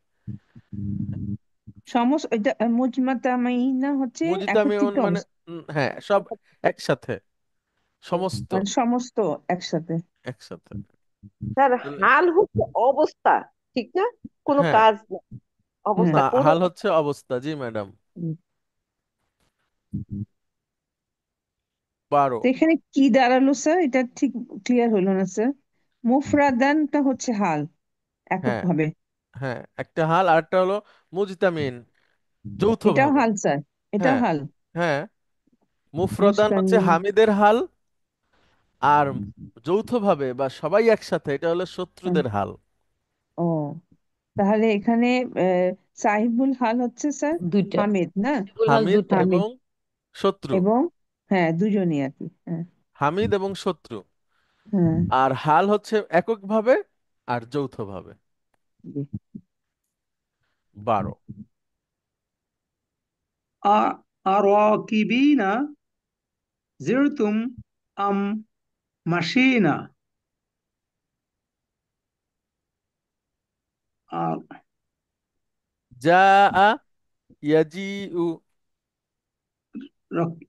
এটা মুজমাতামাইনা হচ্ছে মুজতামিউন একত্রিত মানে অবস্থা, হ্যাঁ, সব একসাথে, সমস্ত মানে সমস্ত একসাথে। একসাথে। স্যার, তাহলে হাল হচ্ছে অবস্থা, ঠিক না? কোনো হ্যাঁ, কাজ না, হ্যাঁ। অবস্থা না, কোন হাল অবস্থা। হচ্ছে অবস্থা, জি ম্যাডাম। তো 12। এখানে কি দাঁড়ালো স্যার, এটা ঠিক ক্লিয়ার হলো না স্যার। মুফরাদানটা হচ্ছে হাল, একক হ্যাঁ, ভাবে। হ্যাঁ, একটা হাল, আর একটা হলো মুজতামিন, এটাও যৌথভাবে। হাল স্যার, এটাও হ্যাঁ, হাল। হ্যাঁ, মুফরদান হচ্ছে মুস্তামিল। হামিদের হাল, আর যৌথভাবে বা সবাই একসাথে এটা হলো হ্যাঁ, শত্রুদের হাল। ও, তাহলে এখানে আহ, সাহিবুল হাল হচ্ছে স্যার দুইটা। হামিদ না? সাইবুল হাল হামিদ দুইটা। হামিদ এবং শত্রু। এবং, হ্যাঁ, দুজনই আর কি, হ্যাঁ। হামিদ এবং শত্রু। হ্যাঁ, আর হাল হচ্ছে এককভাবে আর যৌথভাবে। জি। 12। আরাকিবিনা জিরতুম আম মাশিনা। আর জাআ ইয়াজিউ। রক-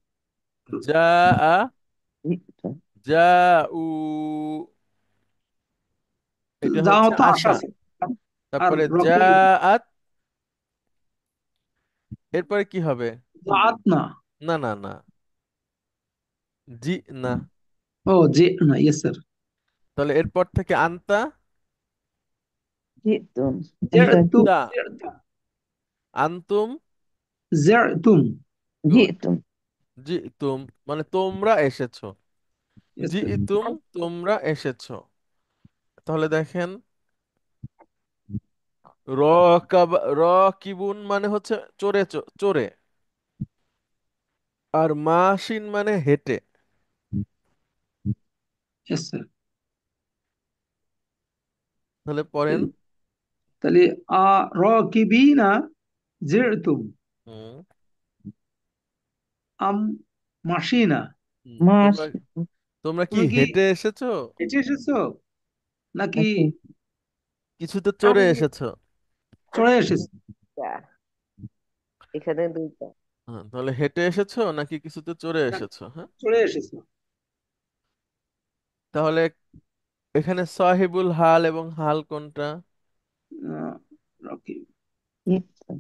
জাআ, জাউ, এটা যাওয়া হচ্ছে তো আসা। আসা স্যার। আর তারপরে রকি জাআত, এরপরে কি হবে? জাত না। না না না, জি না। ও যে না, ইয়েস স্যার। তাহলে এরপর থেকে আনতা, জিতুম। জিরতুম। আনতা, আনতুম। জিরতুম। গুড। জিতুম। জি তুম, মানে তোমরা এসেছো। ইয়েস জি স্যার। তুম, তোমরা এসেছো। তাহলে দেখেন, র র কিবুন মানে হচ্ছে চড়ে, চড়ে। আর মাসিন মানে হেঁটে। Yes sir. তাহলে পড়েন। তাহলে আরাকিবিনা জিরতুম হুম, আম মাশিনা। মাস। তোমরা তোমরা কি তুমি কি হেঁটে এসেছো, হেঁটে এসেছো নাকি নাকি কিছুতে আম চড়ে এসেছো? চড়ে এসেছো? এখানে দুইটা। হ্যাঁ, তাহলে হেঁটে এসেছো নাকি কিছুতে চড়ে না, এসেছো? হ্যাঁ, চড়ে এসেছো। তাহলে এখানে সাহিবুল হাল এবং হাল কোনটা? আহ, রকি- জিতুম।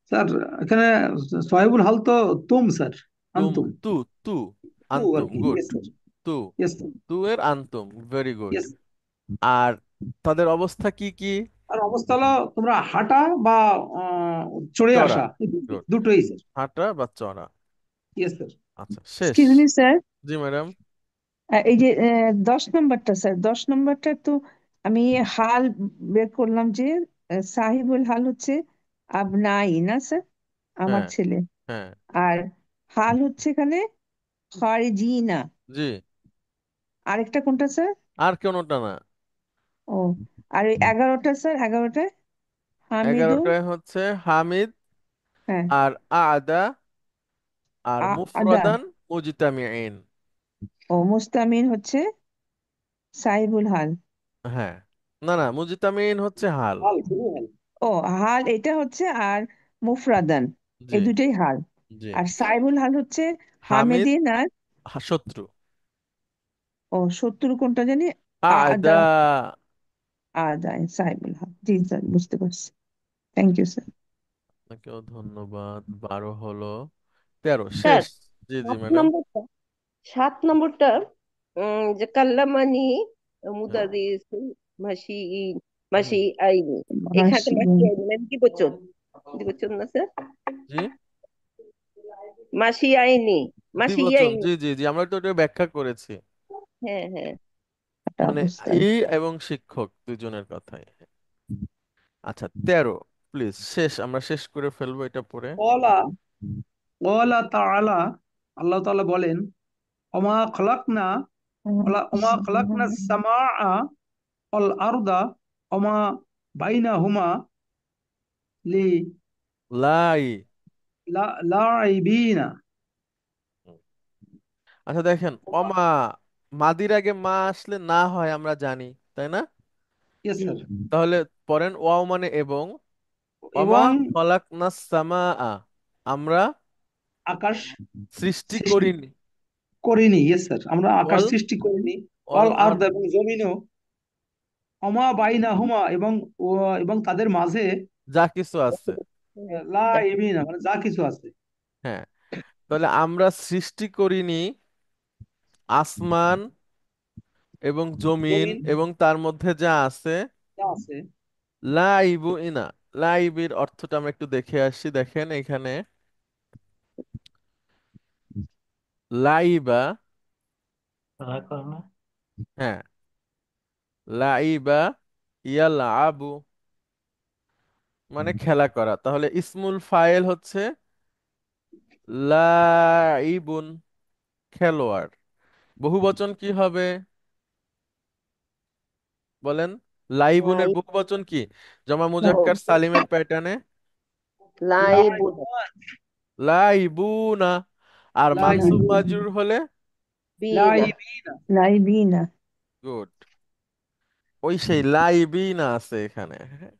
স্যার, এখানে সোহেবুল হাল তো তুম স্যার। তুম, আন্তুম। তু, তু, তু আর আনতুম, কি, গুড। Yes sir. তু, ইয়েস স্যার। তু এর আনতুম, ভেরি গুড। ইয়েস। আর তাদের অবস্থা কি কি? আর অবস্থা হলো তোমরা হাঁটা বা আহ, চড়ে চড়া। আসা, এই গুড। দুটোই স্যার। হাঁটা বা চড়া। Yes sir. আচ্ছা, শেষ। এক্সকিউজ মি স্যার, জি ম্যাডাম। এই যে 10 নম্বরটা স্যার, 10 নম্বরটা তো আমি হাল বের করলাম যে সাহিবুল হাল হচ্ছে আবনাই না স্যার, আমার হ্যাঁ, ছেলে। হ্যাঁ, আর হাল হচ্ছে এখানে খারিজিনা। জি। আরেকটা কোনটা স্যার? আর কোনটা না। ও, আর এই 11টা স্যার, 11টায় হামিদুল। 11টায় হচ্ছে হামিদ হ্যাঁ। আর আদা আর আদা। মুফরাদান মুজতামিঈন। ও মুস্তামিন হচ্ছে সাহিবুল হাল। হ্যাঁ, না না, মুজতামিঈন হচ্ছে হাল। হাল, শুধু হাল। ও হাল এটা হচ্ছে, আর মুফরাদান, জি এই দুটোই হাল। জি। আর সাইবুল হাল হচ্ছে হামিদ হামেদিন আর, শত্রু। ও শত্রু কোনটা জানি, আদা। আদা। আদা সাইবুল হাল, জি স্যার বুঝতে পারছি। Thank you sir. আপনাকেও ধন্যবাদ। 12 হলো, 13 স্যার শেষ। জি জি সাত ম্যাডাম। নম্বরটা, 7 নম্বরটা, যে কাল্লামানি হ্যাঁ। মুদারিস মাসি হুম। মাসি আইনি, এখানে মাসি। মাসি আইনি মানে কি বচন? কি বচন না স্যার? জি, মাসি আইনি, মাসি দ্বিবচন। আইনি। জি জি জি, আমরা তো এটা ব্যাখ্যা করেছি। হ্যাঁ হ্যাঁ। একটা মানে অবস্থায়। ই এবং শিক্ষক দুজনের কথাই। আচ্ছা, 13 প্লিজ শেষ, আমরা শেষ করে ফেলবো এটা পরে। কলা কলা তাআলা, আল্লাহ তাআলা বলেন, ওমা খলাকনা ওমা খলাকনা সামাআ ওয়াল আরদা ওমা বাইনাহুমা লি লাই। লাইবিনা। আচ্ছা দেখেন, অমা, মাদির আগে মা আসলে না হয় আমরা জানি, তাই না? ইয়েস জি। স্যার। তাহলে পড়েন, ওয়াও মানে এবং, অমা এবং খলাকনাস সামাআ, আমরা আকাশ সৃষ্টি সৃষ্টি করিনি। করিনি, ইয়েস স্যার, আমরা আকাশ ওয়াল সৃষ্টি করিনি। ওয়াল অল আর, আরদ, এবং জমিনও, অমা বাইনাহুমা, এবং এবং তাদের মাঝে যা কিছু আছে। লাইবিনা, মানে যা কিছু আছে। হ্যাঁ, তাহলে আমরা সৃষ্টি করিনি আসমান এবং জমিন জমিন এবং তার মধ্যে যা আছে। যা আছে। লাইবু ইনা, লাইবির অর্থটা আমরা একটু দেখে আসি। দেখেন এখানে লাইবা, খেলা করে না? হ্যাঁ, লাইবা ইয়ালাবু মানে খেলা করা। তাহলে ইসমুল ফাইল হচ্ছে লাইবুন, খেলোয়াড়। বহুবচন কি হবে বলেন? লাইবুনের লাই বহুবচন কি? জমা মুজাক্কার সালিমের প্যাটার্নে লাইবু লাইবুনা, লাইবুনা। আর মানসুব লাইবুনা, মাজরুর হলে বিনা। লাইবিনা। লাইবিনা। গুড, ওই সেই লাইবিনা আছে এখানে। হ্যাঁ।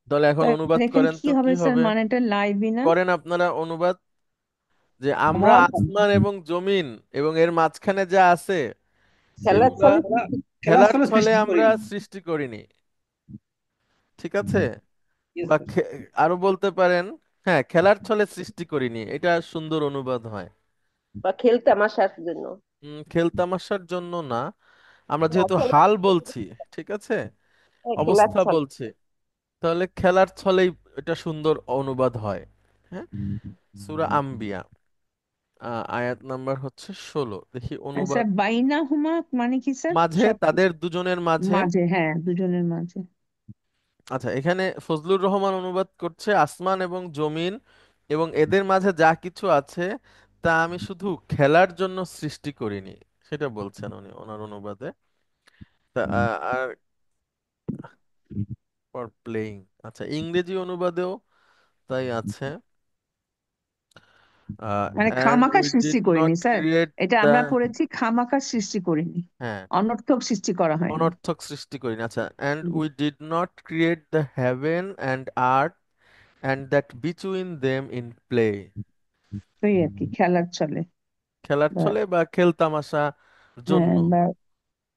তাহলে এখন অনুবাদ তাহলে এখানে করেন কি তো, কি হবে স্যার হবে? মানেটা, লাইবিনা? করেন আপনারা অনুবাদ, যে আমরা আমার আসমান এবং জমিন এবং এর মাঝখানে যা আছে খেলার সেগুলা ছলে খেলা খেলার খেলার ছলে ছলে সৃষ্টি আমরা করিনি। সৃষ্টি করিনি। ঠিক আছে? ইয়েস বা স্যার। আরো বলতে পারেন, হ্যাঁ, খেলার ছলে সৃষ্টি করিনি, এটা সুন্দর অনুবাদ হয়। বা খেলতামাশার জন্য। খেলতামাশার জন্য না, আমরা না, যেহেতু খেলার হাল ছলে। বলছি, ঠিক আছে, হ্যাঁ, খেলার অবস্থা ছলে। বলছি, তাহলে খেলার ছলেই এটা সুন্দর অনুবাদ হয়। হ্যাঁ। সূরা আম্বিয়া, আয়াত নাম্বার হচ্ছে 16, দেখি অনুবাদ। স্যার বাইনা হুমা মানে কি স্যার? মাঝে, সব তাদের দুজনের মাঝে। মাঝে, হ্যাঁ দুজনের মাঝে। আচ্ছা, এখানে ফজলুর রহমান অনুবাদ করছে আসমান এবং জমিন এবং এদের মাঝে যা কিছু আছে তা আমি শুধু খেলার জন্য সৃষ্টি করিনি, সেটা বলছেন উনি ওনার অনুবাদে। তা আর ফর প্লেইং, আচ্ছা, ইংরেজি অনুবাদেও তাই আছে। মানে অ্যান্ড খামাখা উই সৃষ্টি ডিড করিনি নট স্যার, ক্রিয়েট এটা দ্য, আমরা পড়েছি খামাখা সৃষ্টি করিনি, হ্যাঁ, অনর্থক সৃষ্টি করা হয়নি। অনর্থক সৃষ্টি করিনি। আচ্ছা, and hmm, we did not create the heaven and earth and that between them in play. ওই আর কি খেলার চলে। খেলার বা ছলে বা খেলতামাশা জন্য, হ্যাঁ, বা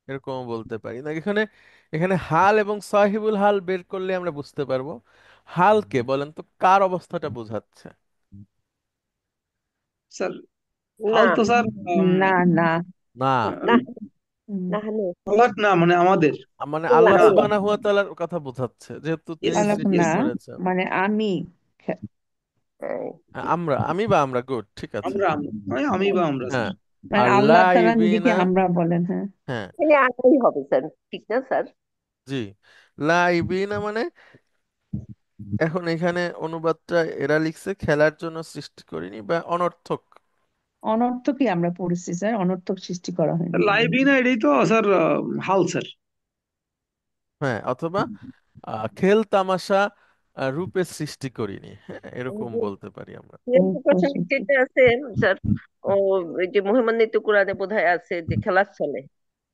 এরকম বলতে পারি না। এখানে এখানে হাল এবং সাহিবুল হাল বের করলে আমরা বুঝতে পারবো। হালকে বলেন তো কার অবস্থাটা বোঝাচ্ছে? স্যার, না হাল তো স্যার না না। না, না হুম, না হানু। খলাক না, মানে আমাদের। মানে আল্লাহ আল্লাহ আল্লাহ। সুবহানাহু ওয়া তাআলার কথা বোঝাচ্ছে, যেহেতু ইয়েস তিনি স্যার, খালাক সৃষ্টি না, ইয়েস। করেছেন। মানে আমি হ্যাঁ, আমরা, আমি বা আমরা, গুড, ঠিক আছে। আমরা মানে আমি বা আমরা হ্যাঁ। স্যার। মানে আর আল্লাহ তাআলা নিজেকে লাইবিনা, আমরা বলেন, হ্যাঁ। হ্যাঁ, এখানে আল্লাহই হবে স্যার, ঠিক না স্যার? জি, লাইবিনা মানে, এখন এখানে অনুবাদটা এরা লিখছে খেলার জন্য সৃষ্টি করিনি বা অনর্থক অনর্থকই আমরা পড়েছি স্যার, অনর্থক সৃষ্টি করা হয়নি। লাইভই না, এটাই তো স্যার হাল স্যার। হ্যাঁ, অথবা খেল তামাশা রূপে সৃষ্টি করিনি, হ্যাঁ এরকম বলতে পারি আমরা। যেটা আছে স্যার, ও ওই যে মহিমান্বিত কোরআনে বোধহয় আছে যে খেলার ছলে।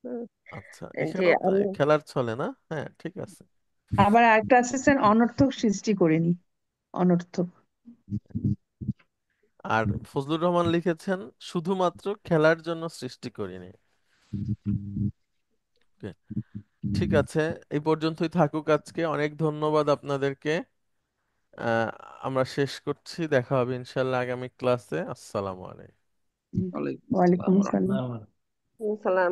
হুম, আচ্ছা, যে এখানেও তাই, আমি খেলার ছলে না, হ্যাঁ ঠিক আছে। আবার আরেকটা আছে স্যার, অনর্থক সৃষ্টি করিনি, অনর্থক। আর ফজলুর রহমান লিখেছেন শুধুমাত্র খেলার জন্য সৃষ্টি করিনি। Okay, ঠিক আছে, এই পর্যন্তই থাকুক আজকে। অনেক ধন্যবাদ আপনাদেরকে। আহ, আমরা শেষ করছি, দেখা হবে ইনশাল্লাহ আগামী ক্লাসে। আসসালামু আলাইকুম। ওয়ালাইকুম আসসালাম ওয়ালাইকুম ওয়া আসসালাম। আমার সালাম